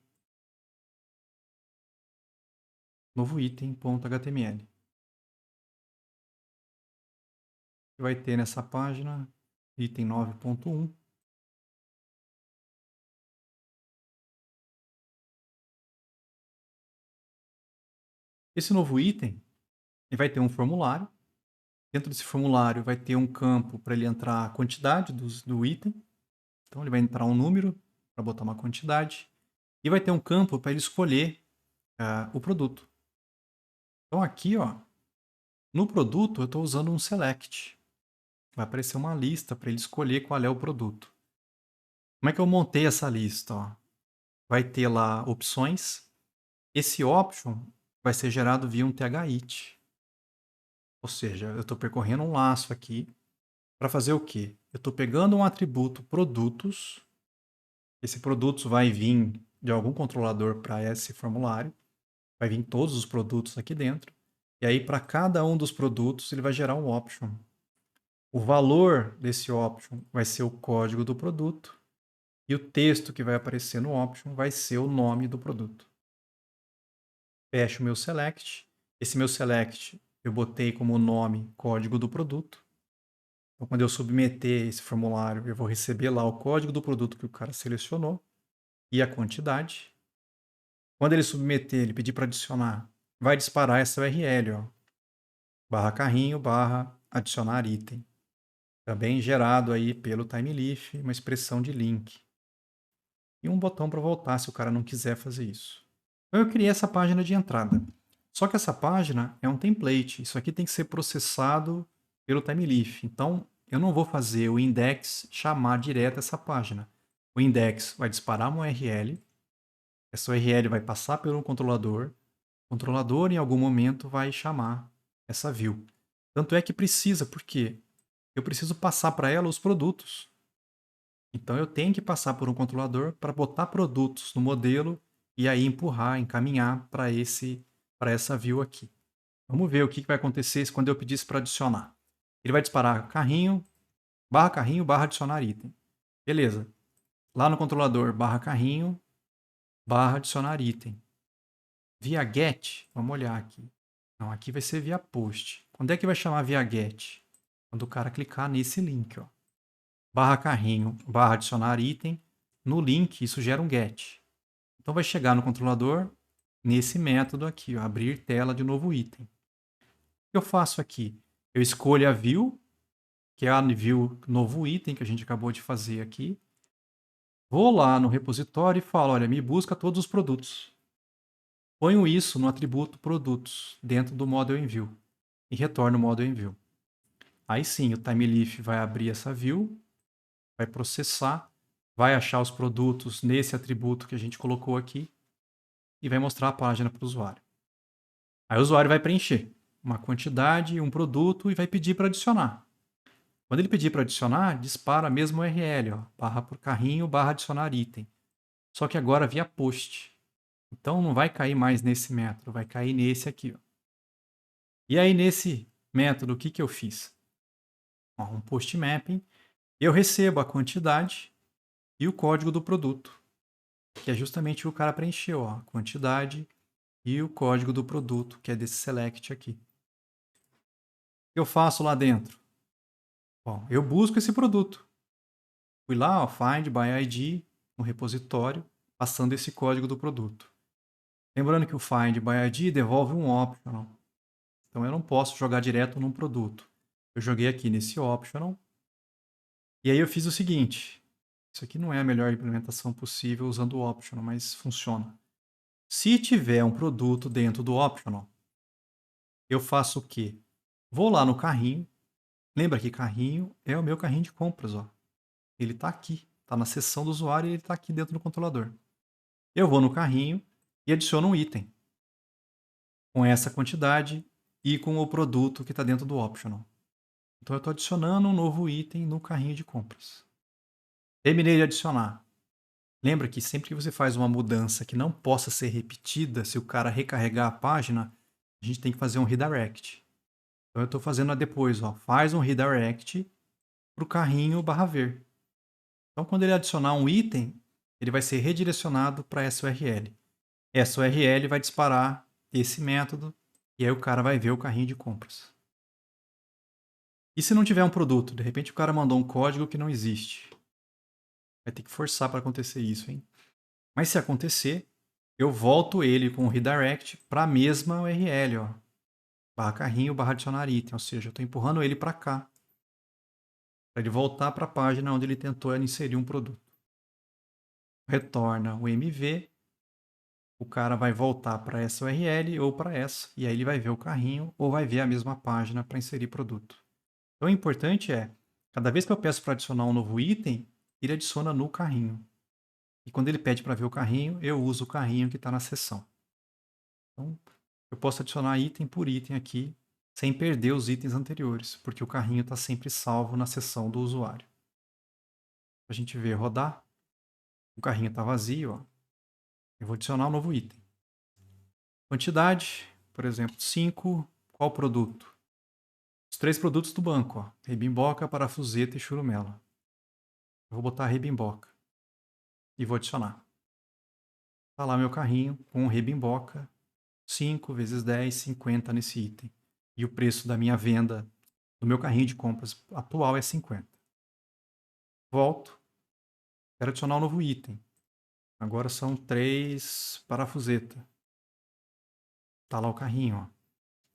Novo item.html. Vai ter nessa página item 9.1. Esse novo item ele vai ter um formulário. Dentro desse formulário vai ter um campo para ele entrar a quantidade do item. Então ele vai entrar um número para botar uma quantidade. E vai ter um campo para ele escolher o produto. Então aqui, ó, no produto eu estou usando um select. Vai aparecer uma lista para ele escolher qual é o produto. Como é que eu montei essa lista? Ó? Vai ter lá opções. Esse option vai ser gerado via um thit. Ou seja, eu estou percorrendo um laço aqui para fazer o quê? Eu estou pegando um atributo produtos. Esse produtos vai vir de algum controlador para esse formulário. Vai vir todos os produtos aqui dentro. E aí, para cada um dos produtos, ele vai gerar um option. O valor desse option vai ser o código do produto. E o texto que vai aparecer no option vai ser o nome do produto. Fecho o meu select. Esse meu select eu botei como nome código do produto. Então, quando eu submeter esse formulário, eu vou receber lá o código do produto que o cara selecionou e a quantidade. Quando ele submeter, ele pedir para adicionar, vai disparar essa URL, ó, /carrinho, /adicionar item. Também gerado aí pelo TimeLeaf, uma expressão de link. E um botão para voltar se o cara não quiser fazer isso. Então eu criei essa página de entrada. Só que essa página é um template. Isso aqui tem que ser processado pelo TimeLeaf. Então eu não vou fazer o index chamar direto essa página. O index vai disparar uma URL. Essa URL vai passar por um controlador. O controlador, em algum momento, vai chamar essa view. Tanto é que precisa, porque eu preciso passar para ela os produtos. Então eu tenho que passar por um controlador para botar produtos no modelo e aí empurrar, encaminhar para essa view aqui. Vamos ver o que vai acontecer quando eu pedir isso para adicionar. Ele vai disparar carrinho, barra adicionar item. Beleza. Lá no controlador, carrinho, barra adicionar item. Via get, vamos olhar aqui. Não, aqui vai ser via post. Quando é que vai chamar via get? Quando o cara clicar nesse link, ó. Carrinho, adicionar item. No link, isso gera um get. Então vai chegar no controlador nesse método aqui, ó, abrir tela de novo item. O que eu faço aqui? Eu escolho a view, que é a view novo item que a gente acabou de fazer aqui. Vou lá no repositório e falo, olha, me busca todos os produtos. Ponho isso no atributo produtos, dentro do model enview. E retorno o model enview. Aí sim, o TimeLeaf vai abrir essa view, vai processar, vai achar os produtos nesse atributo que a gente colocou aqui e vai mostrar a página para o usuário. Aí o usuário vai preencher uma quantidade, um produto e vai pedir para adicionar. Quando ele pedir para adicionar, dispara mesmo o URL, ó, barra por carrinho, barra adicionar item. Só que agora via post. Então não vai cair mais nesse método, vai cair nesse aqui. Ó. E aí nesse método, o que eu fiz? Ó, um post mapping. Eu recebo a quantidade e o código do produto, que é justamente o que o cara preencheu, ó, a quantidade e o código do produto, que é desse select aqui. O que eu faço lá dentro? Bom, eu busco esse produto. Fui lá, ó, find by ID, no repositório, passando esse código do produto. Lembrando que o find by ID devolve um optional. Então eu não posso jogar direto num produto. Eu joguei aqui nesse optional. E aí eu fiz o seguinte. Isso aqui não é a melhor implementação possível usando o optional, mas funciona. Se tiver um produto dentro do optional, eu faço o quê? Vou lá no carrinho. Lembra que carrinho é o meu carrinho de compras, ó. Ele está aqui, está na seção do usuário e ele está aqui dentro do controlador. Eu vou no carrinho e adiciono um item com essa quantidade e com o produto que está dentro do optional. Então eu estou adicionando um novo item no carrinho de compras. Terminei de adicionar. Lembra que sempre que você faz uma mudança que não possa ser repetida, se o cara recarregar a página, a gente tem que fazer um redirect. Então eu estou fazendo depois, ó, faz um redirect para o carrinho /ver. Então quando ele adicionar um item, ele vai ser redirecionado para essa URL. Essa URL vai disparar esse método e aí o cara vai ver o carrinho de compras. E se não tiver um produto? De repente o cara mandou um código que não existe. Vai ter que forçar para acontecer isso, hein? Mas se acontecer, eu volto ele com o redirect para a mesma URL, ó. /carrinho, /adicionar item. Ou seja, eu estou empurrando ele para cá. Para ele voltar para a página onde ele tentou inserir um produto. Retorna o MV. O cara vai voltar para essa URL ou para essa. E aí ele vai ver o carrinho ou vai ver a mesma página para inserir produto. Então o importante é, cada vez que eu peço para adicionar um novo item, ele adiciona no carrinho. E quando ele pede para ver o carrinho, eu uso o carrinho que está na seção. Então, eu posso adicionar item por item aqui, sem perder os itens anteriores, porque o carrinho está sempre salvo na seção do usuário. A gente vê rodar, o carrinho está vazio, ó. Eu vou adicionar um novo item. Quantidade, por exemplo, 5. Qual produto? Os 3 produtos do banco, ó. Rebimboca, parafuseta e churumela. Eu vou botar rebimboca e vou adicionar. Está lá meu carrinho com rebimboca, 5 vezes 10, 50 nesse item. E o preço da minha venda do meu carrinho de compras atual é 50. Volto. Quero adicionar um novo item. Agora são 3 parafusetas. Está lá o carrinho. Ó.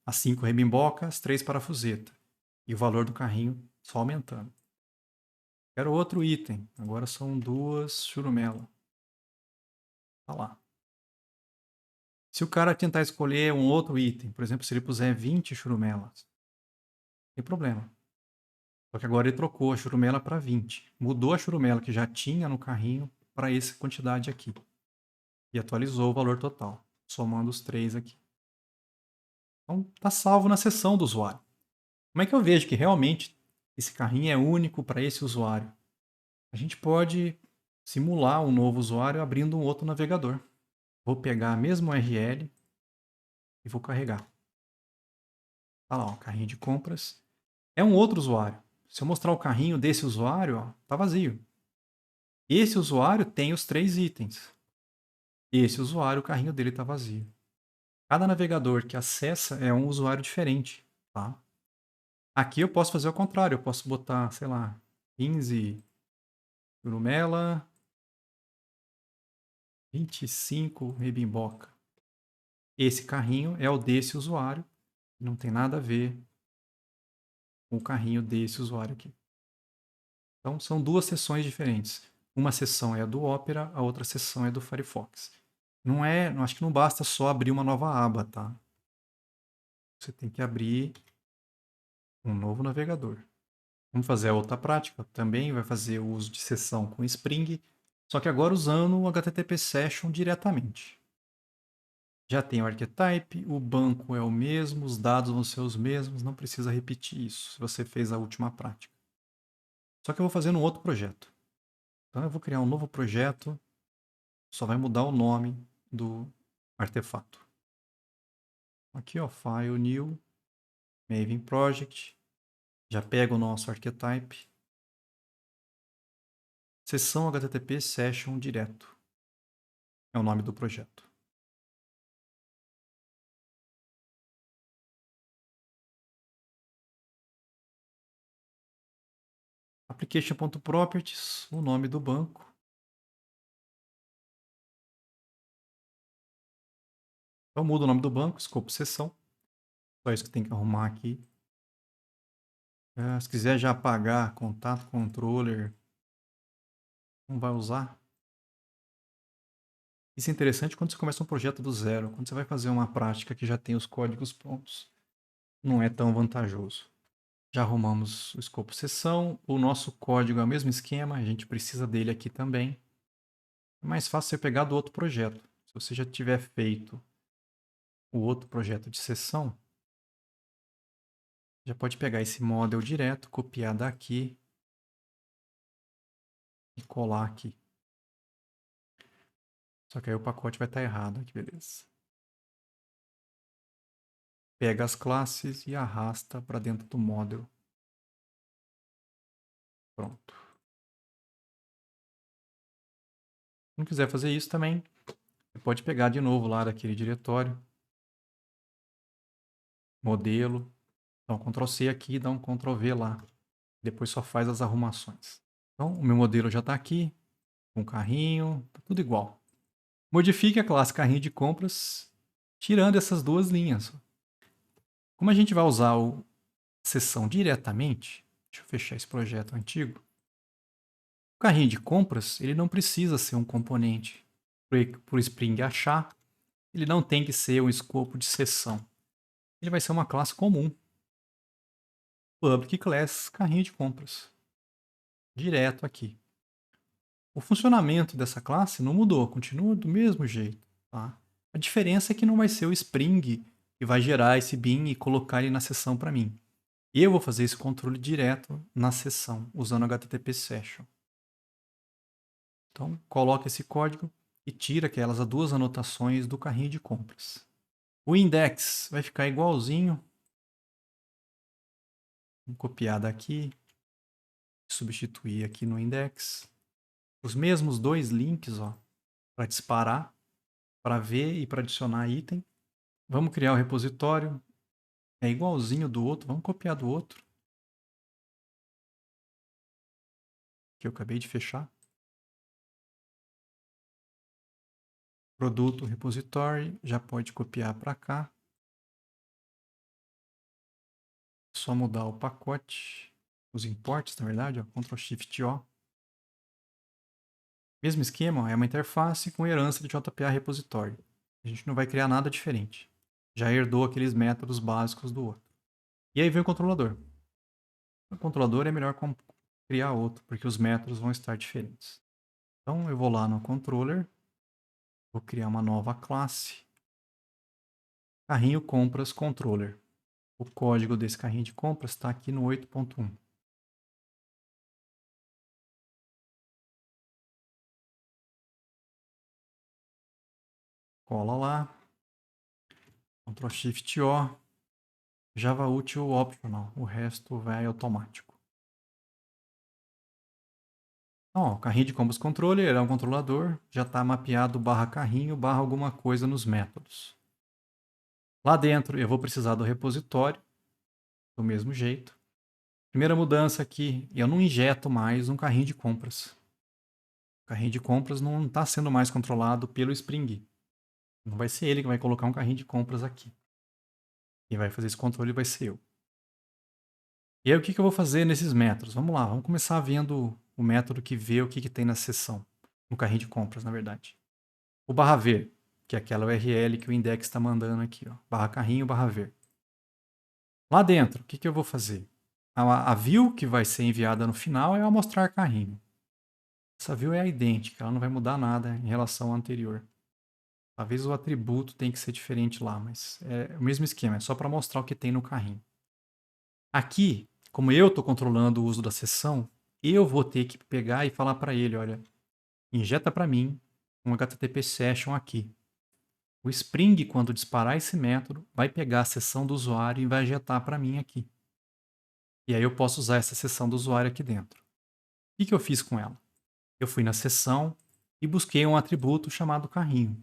As 5 rebimboca, as 3 parafusetas. E o valor do carrinho só aumentando. Quero outro item. Agora são 2 churumela. Está lá. Se o cara tentar escolher um outro item, por exemplo, se ele puser 20 churumelas, não tem problema. Só que agora ele trocou a churumela para 20. Mudou a churumela que já tinha no carrinho para essa quantidade aqui. E atualizou o valor total, somando os 3 aqui. Então, está salvo na seção do usuário. Como é que eu vejo que realmente esse carrinho é único para esse usuário? A gente pode simular um novo usuário abrindo um outro navegador. Vou pegar a mesma URL e vou carregar. Tá lá, ó, carrinho de compras. É um outro usuário. Se eu mostrar o carrinho desse usuário, ó, tá vazio. Esse usuário tem os 3 itens. Esse usuário, o carrinho dele está vazio. Cada navegador que acessa é um usuário diferente, tá? Aqui eu posso fazer o contrário. Eu posso botar, sei lá, 15 Grumela, 25 Rebimboca. Esse carrinho é o desse usuário. Não tem nada a ver com o carrinho desse usuário aqui. Então, são duas seções diferentes. Uma seção é a do Opera, a outra seção é do Firefox. Acho que não basta só abrir uma nova aba, tá? Você tem que abrir um novo navegador. Vamos fazer a outra prática. Também vai fazer o uso de seção com Spring, só que agora usando o HTTP Session diretamente. Já tem o archetype, o banco é o mesmo, os dados vão ser os mesmos, não precisa repetir isso se você fez a última prática. Só que eu vou fazer num outro projeto. Então eu vou criar um novo projeto, só vai mudar o nome do artefato. Aqui, ó, File New, Maven Project, já pega o nosso archetype, seção HTTP Session direto, é o nome do projeto. Application.properties, o nome do banco. Então muda o nome do banco, escopo seção. Só isso que tem que arrumar aqui. Se quiser já apagar contato controller, não vai usar. Isso é interessante quando você começa um projeto do zero. Quando você vai fazer uma prática que já tem os códigos prontos, não é tão vantajoso. Já arrumamos o escopo seção. O nosso código é o mesmo esquema, a gente precisa dele aqui também. É mais fácil você pegar do outro projeto. Se você já tiver feito o outro projeto de seção, já pode pegar esse model direto, copiar daqui e colar aqui. Só que aí o pacote vai estar errado aqui, beleza. Pega as classes e arrasta para dentro do model. Pronto. Se não quiser fazer isso também, você pode pegar de novo lá daquele diretório, modelo, dá um Ctrl C aqui, dá um Ctrl V lá. Depois só faz as arrumações. Então, o meu modelo já está aqui, com o carrinho, tá tudo igual. Modifique a classe carrinho de compras, tirando essas duas linhas. Como a gente vai usar a seção diretamente, deixa eu fechar esse projeto antigo. O carrinho de compras, ele não precisa ser um componente para o Spring achar, ele não tem que ser um escopo de seção. Ele vai ser uma classe comum. Public Class carrinho de compras. Direto aqui. O funcionamento dessa classe não mudou, continua do mesmo jeito. Tá? A diferença é que não vai ser o Spring que vai gerar esse bin e colocar ele na seção para mim. Eu vou fazer esse controle direto na seção, usando HTTP Session. Então, coloca esse código e tira aquelas duas anotações do carrinho de compras. O index vai ficar igualzinho. Vou copiar daqui, substituir aqui no index. Os mesmos dois links, ó, para disparar, para ver e para adicionar item. Vamos criar o repositório. É igualzinho do outro, vamos copiar do outro. Que eu acabei de fechar. Produto, repository, já pode copiar para cá. Só mudar o pacote, os imports, na verdade, ó, Ctrl Shift O. Mesmo esquema, ó, é uma interface com herança de JPA repository. A gente não vai criar nada diferente. Já herdou aqueles métodos básicos do outro. E aí vem o controlador. O controlador é melhor criar outro, porque os métodos vão estar diferentes. Então eu vou lá no controller, vou criar uma nova classe. Carrinho compras controller. O código desse carrinho de compras está aqui no 8.1. Cola lá. Ctrl Shift O. Java útil optional, o resto vai automático. Então, ó, o carrinho de combos controller, ele é um controlador, já está mapeado barra carrinho, barra alguma coisa nos métodos. Lá dentro eu vou precisar do repositório, do mesmo jeito. Primeira mudança aqui, eu não injeto mais um carrinho de compras. O carrinho de compras não está sendo mais controlado pelo Spring. Não vai ser ele que vai colocar um carrinho de compras aqui. Quem vai fazer esse controle vai ser eu. E aí o que eu vou fazer nesses métodos? Vamos lá, vamos começar vendo o método que vê o que tem na seção. No carrinho de compras, na verdade. O barra ver, que é aquela URL que o index está mandando aqui. Ó, barra carrinho, barra ver. Lá dentro, o que eu vou fazer? A view que vai ser enviada no final é a mostrar carrinho. Essa view é idêntica, ela não vai mudar nada em relação ao anterior. Talvez o atributo tenha que ser diferente lá, mas é o mesmo esquema, é só para mostrar o que tem no carrinho. Aqui, como eu estou controlando o uso da sessão, eu vou ter que pegar e falar para ele, olha, injeta para mim um HTTP session aqui. O Spring, quando disparar esse método, vai pegar a sessão do usuário e vai injetar para mim aqui. E aí eu posso usar essa sessão do usuário aqui dentro. O que eu fiz com ela? Eu fui na sessão e busquei um atributo chamado carrinho.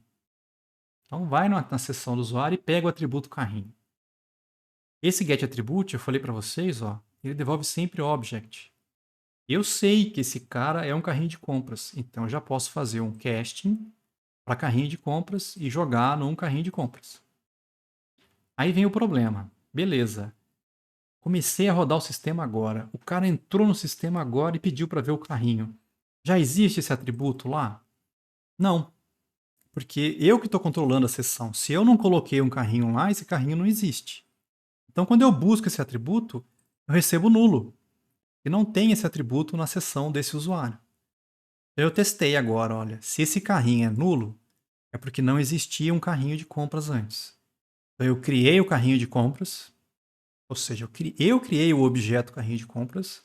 Então vai na seção do usuário e pega o atributo carrinho. Esse getAttribute, eu falei para vocês, ó, ele devolve sempre object. Eu sei que esse cara é um carrinho de compras, então eu já posso fazer um casting para carrinho de compras e jogar num carrinho de compras. Aí vem o problema. Beleza. Comecei a rodar o sistema agora. O cara entrou no sistema agora e pediu para ver o carrinho. Já existe esse atributo lá? Não. Porque eu que estou controlando a sessão. Se eu não coloquei um carrinho lá, esse carrinho não existe. Então, quando eu busco esse atributo, eu recebo nulo. E não tem esse atributo na sessão desse usuário. Eu testei agora, olha. Se esse carrinho é nulo, é porque não existia um carrinho de compras antes. Então, eu criei o carrinho de compras. Ou seja, eu criei o objeto carrinho de compras.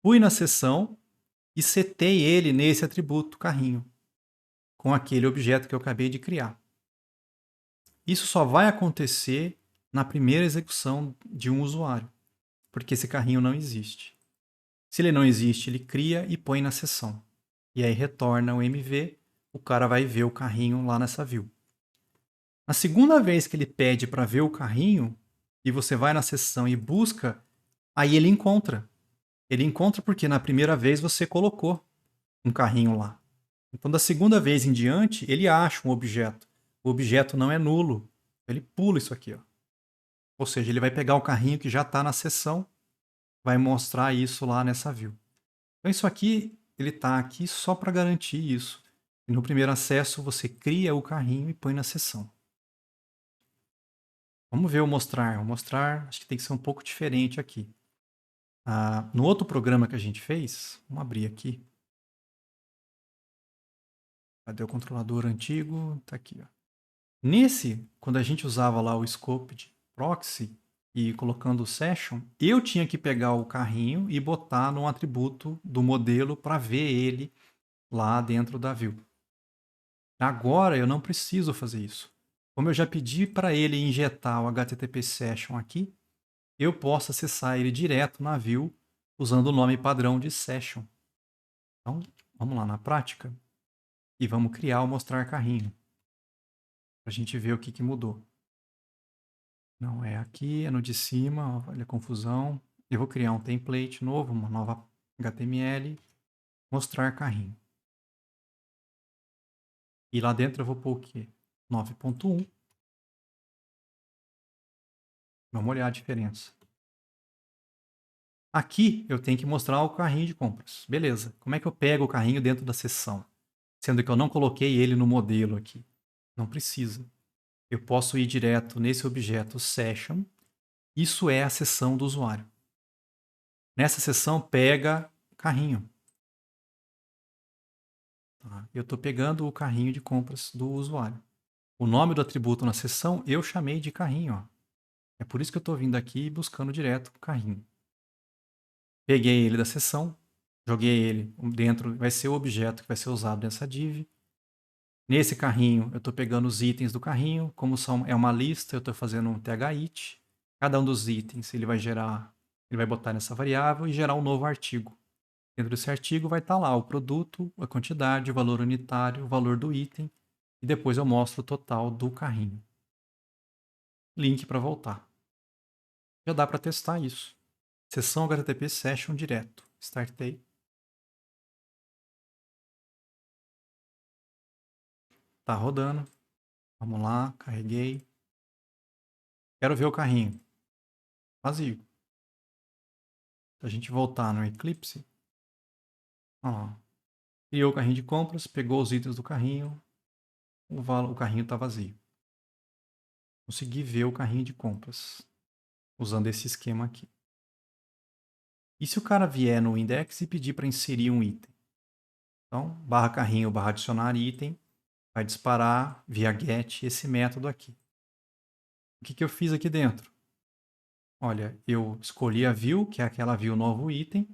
Fui na sessão e setei ele nesse atributo carrinho. Com aquele objeto que eu acabei de criar. Isso só vai acontecer na primeira execução de um usuário, porque esse carrinho não existe. Se ele não existe, ele cria e põe na sessão. E aí retorna o MV, o cara vai ver o carrinho lá nessa view. Na segunda vez que ele pede para ver o carrinho, e você vai na sessão e busca, aí ele encontra. Ele encontra porque na primeira vez você colocou um carrinho lá. Então, da segunda vez em diante, ele acha um objeto. O objeto não é nulo. Ele pula isso aqui, ó. Ou seja, ele vai pegar o carrinho que já está na seção, vai mostrar isso lá nessa view. Então, isso aqui, ele está aqui só para garantir isso. E no primeiro acesso, você cria o carrinho e põe na seção. Vamos ver o mostrar. O mostrar, acho que tem que ser um pouco diferente aqui. No outro programa que a gente fez, vamos abrir aqui. Cadê o controlador antigo? Está aqui, ó. Nesse, quando a gente usava lá o scope de proxy e colocando o session, eu tinha que pegar o carrinho e botar num atributo do modelo para ver ele lá dentro da view. Agora eu não preciso fazer isso. Como eu já pedi para ele injetar o HTTP session aqui, eu posso acessar ele direto na view usando o nome padrão de session. Então, vamos lá na prática e vamos criar o mostrar carrinho para a gente ver o que mudou. Não é aqui, é no de cima, olha a confusão. Eu vou criar um template novo, uma nova HTML, mostrar carrinho. E lá dentro eu vou pôr o quê? 9.1. Vamos olhar a diferença. Aqui eu tenho que mostrar o carrinho de compras. Beleza. Como é que eu pego o carrinho dentro da seção? Sendo que eu não coloquei ele no modelo aqui. Não precisa. Eu posso ir direto nesse objeto session. Isso é a seção do usuário. Nessa seção pega carrinho. Tá? Eu estou pegando o carrinho de compras do usuário. O nome do atributo na seção eu chamei de carrinho. Ó. É por isso que eu estou vindo aqui buscando direto o carrinho. Peguei ele da seção, joguei ele dentro, vai ser o objeto que vai ser usado nessa div. Nesse carrinho, eu estou pegando os itens do carrinho, como é uma lista, eu estou fazendo um thit. Cada um dos itens ele vai botar nessa variável e gerar um novo artigo. Dentro desse artigo vai estar lá o produto, a quantidade, o valor unitário, o valor do item e depois eu mostro o total do carrinho. Link para voltar. Já dá para testar isso. Sessão HTTP Session direto. Startei. Tá rodando. Vamos lá, carreguei. Quero ver o carrinho. Vazio. Se a gente voltar no Eclipse, ó, criou o carrinho de compras, pegou os itens do carrinho, o carrinho está vazio. Consegui ver o carrinho de compras usando esse esquema aqui. E se o cara vier no index e pedir para inserir um item? Então, barra carrinho, barra adicionar item, vai disparar via get esse método aqui. O que eu fiz aqui dentro? Olha, eu escolhi a view, que é aquela view novo item,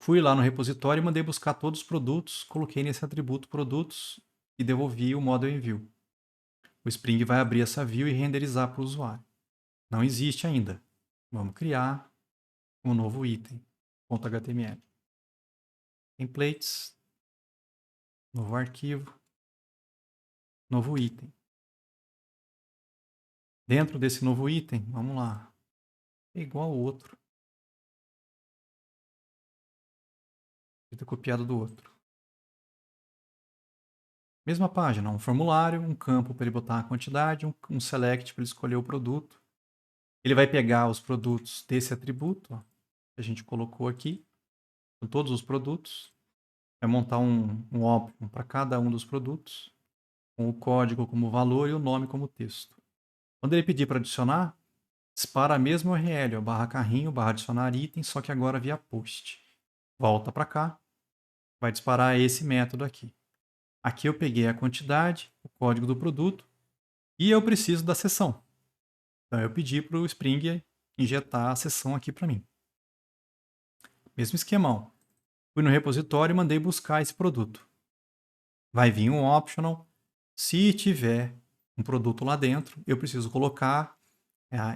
fui lá no repositório e mandei buscar todos os produtos, coloquei nesse atributo produtos e devolvi o model em view. O Spring vai abrir essa view e renderizar para o usuário. Não existe ainda. Vamos criar um novo item, .html. Templates, novo arquivo, novo item. Dentro desse novo item, vamos lá, é igual ao outro. Ter copiado do outro. Mesma página, um formulário, um campo para ele botar a quantidade, um select para ele escolher o produto. Ele vai pegar os produtos desse atributo, ó, que a gente colocou aqui, com todos os produtos. Vai montar um option para cada um dos produtos, com o código como valor e o nome como texto. Quando ele pedir para adicionar, dispara a mesma URL, ó, barra carrinho, barra adicionar item, só que agora via post. Volta para cá, vai disparar esse método aqui. Aqui eu peguei a quantidade, o código do produto e eu preciso da seção. Então eu pedi para o Spring injetar a seção aqui para mim. Mesmo esquemão. Fui no repositório e mandei buscar esse produto. Vai vir um optional. Se tiver um produto lá dentro, eu preciso colocar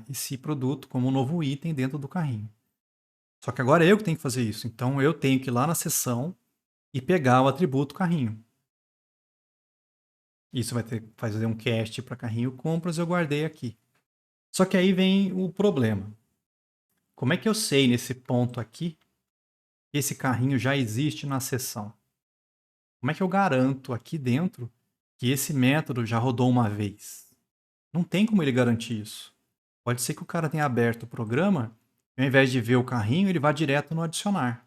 esse produto como um novo item dentro do carrinho. Só que agora é eu que tenho que fazer isso. Então eu tenho que ir lá na seção e pegar o atributo carrinho. Isso vai ter que fazer um cast para carrinho compras, eu guardei aqui. Só que aí vem o problema. Como é que eu sei nesse ponto aqui que esse carrinho já existe na seção? Como é que eu garanto aqui dentro que esse método já rodou uma vez? Não tem como ele garantir isso. Pode ser que o cara tenha aberto o programa e ao invés de ver o carrinho, ele vá direto no adicionar.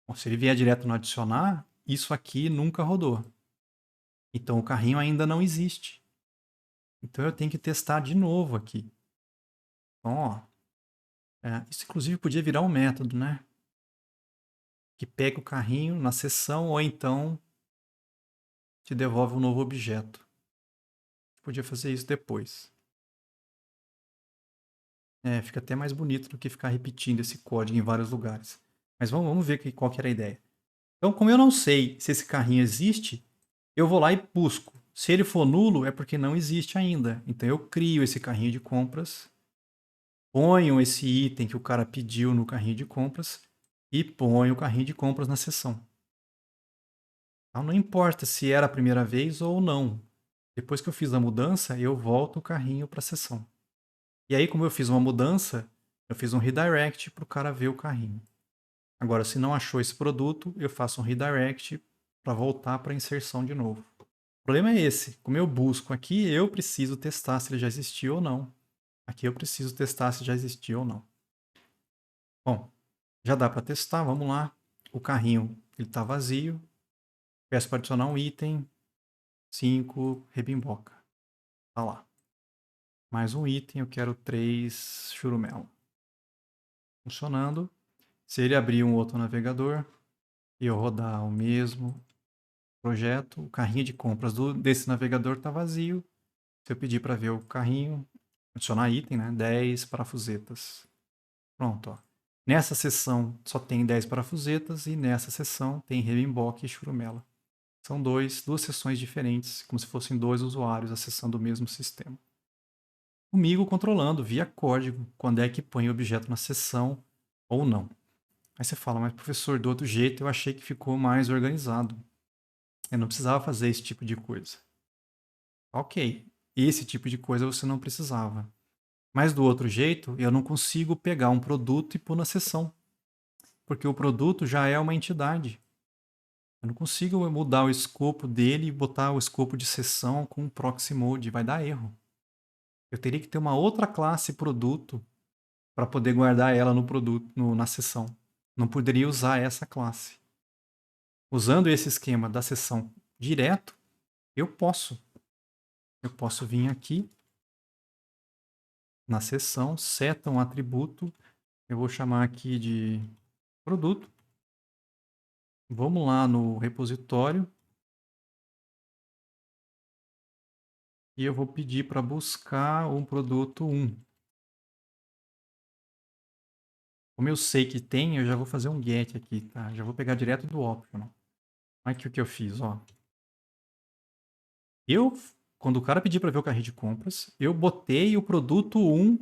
Bom, se ele vier direto no adicionar, isso aqui nunca rodou. Então o carrinho ainda não existe. Então eu tenho que testar de novo aqui. Então, ó, isso inclusive podia virar um método, né? Que pega o carrinho na seção ou então te devolve um novo objeto. Podia fazer isso depois. Fica até mais bonito do que ficar repetindo esse código em vários lugares. Mas vamos ver qual que era a ideia. Então, como eu não sei se esse carrinho existe, eu vou lá e busco. Se ele for nulo, é porque não existe ainda. Então, eu crio esse carrinho de compras, ponho esse item que o cara pediu no carrinho de compras e ponho o carrinho de compras na seção. Então, não importa se era a primeira vez ou não. Depois que eu fiz a mudança, eu volto o carrinho para a seção. E aí, como eu fiz uma mudança, eu fiz um redirect para o cara ver o carrinho. Agora, se não achou esse produto, eu faço um redirect para voltar para a inserção de novo. O problema é esse. Como eu busco aqui, eu preciso testar se ele já existiu ou não. Aqui eu preciso testar se já existiu ou não. Bom, já dá para testar, vamos lá. O carrinho está vazio. Peço para adicionar um item. 5, rebimboca. Tá lá. Mais um item, eu quero 3 churumelo. Funcionando. Se ele abrir um outro navegador e eu rodar o mesmo projeto, o carrinho de compras desse navegador está vazio. Se eu pedir para ver o carrinho, adicionar item, né? 10 parafusetas. Pronto, ó. Nessa seção só tem 10 parafusetas e nessa seção tem rebimboque e churumela. São duas seções diferentes, como se fossem dois usuários acessando o mesmo sistema. comigo controlando via código quando é que põe o objeto na seção ou não. Aí você fala, mas professor, do outro jeito eu achei que ficou mais organizado. Eu não precisava fazer esse tipo de coisa. Ok, esse tipo de coisa você não precisava. Mas do outro jeito, eu não consigo pegar um produto e pôr na seção, porque o produto já é uma entidade. Eu não consigo mudar o escopo dele e botar o escopo de seção com proxy mode, vai dar erro. Eu teria que ter uma outra classe produto para poder guardar ela no produto, na seção. Não poderia usar essa classe. Usando esse esquema da seção direto, eu posso. Eu posso vir aqui na seção, seta um atributo, eu vou chamar aqui de produto. Vamos lá no repositório e eu vou pedir para buscar um produto 1. Como eu sei que tem, eu já vou fazer um get aqui, tá? Já vou pegar direto do optional. Olha aqui o que eu fiz, ó. Quando o cara pedir para ver o carrinho de compras, eu botei o produto 1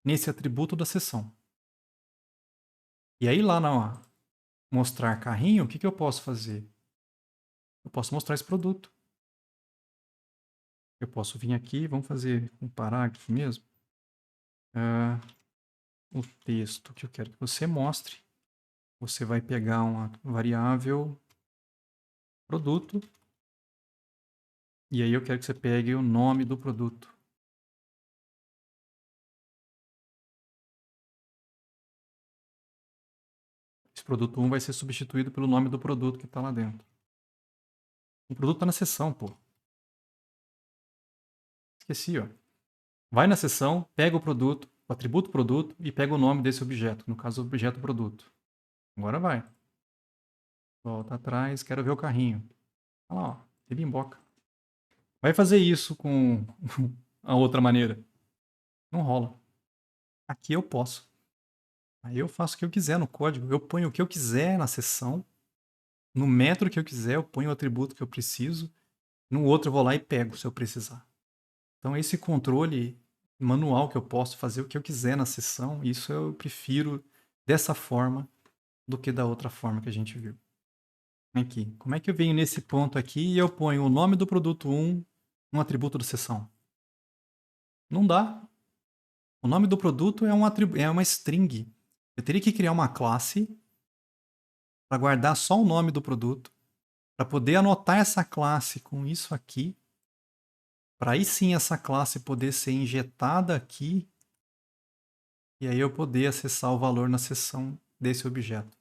nesse atributo da seção. E aí lá na mostrar carrinho, o que eu posso fazer? Eu posso mostrar esse produto. Eu posso vir aqui, vamos fazer um parágrafo mesmo. O texto que eu quero que você mostre. Você vai pegar uma variável produto. E aí eu quero que você pegue o nome do produto. Esse produto 1 vai ser substituído pelo nome do produto que está lá dentro. O produto está na seção, pô. Esqueci, ó. Vai na seção, pega o produto, o atributo produto e pega o nome desse objeto. No caso, o objeto produto. Agora vai. Volta atrás, quero ver o carrinho. Olha lá, ó. Ele emboca. Vai fazer isso com a outra maneira. Não rola. Aqui eu posso. Aí eu faço o que eu quiser no código. Eu ponho o que eu quiser na seção. No método que eu quiser, eu ponho o atributo que eu preciso. No outro eu vou lá e pego se eu precisar. Então esse controle manual que eu posso fazer o que eu quiser na seção, isso eu prefiro dessa forma do que da outra forma que a gente viu. Aqui, como é que eu venho nesse ponto aqui e eu ponho o nome do produto 1, um atributo da seção? Não dá. O nome do produto é uma string. Eu teria que criar uma classe para guardar só o nome do produto, para poder anotar essa classe com isso aqui, para aí sim essa classe poder ser injetada aqui e aí eu poder acessar o valor na seção desse objeto.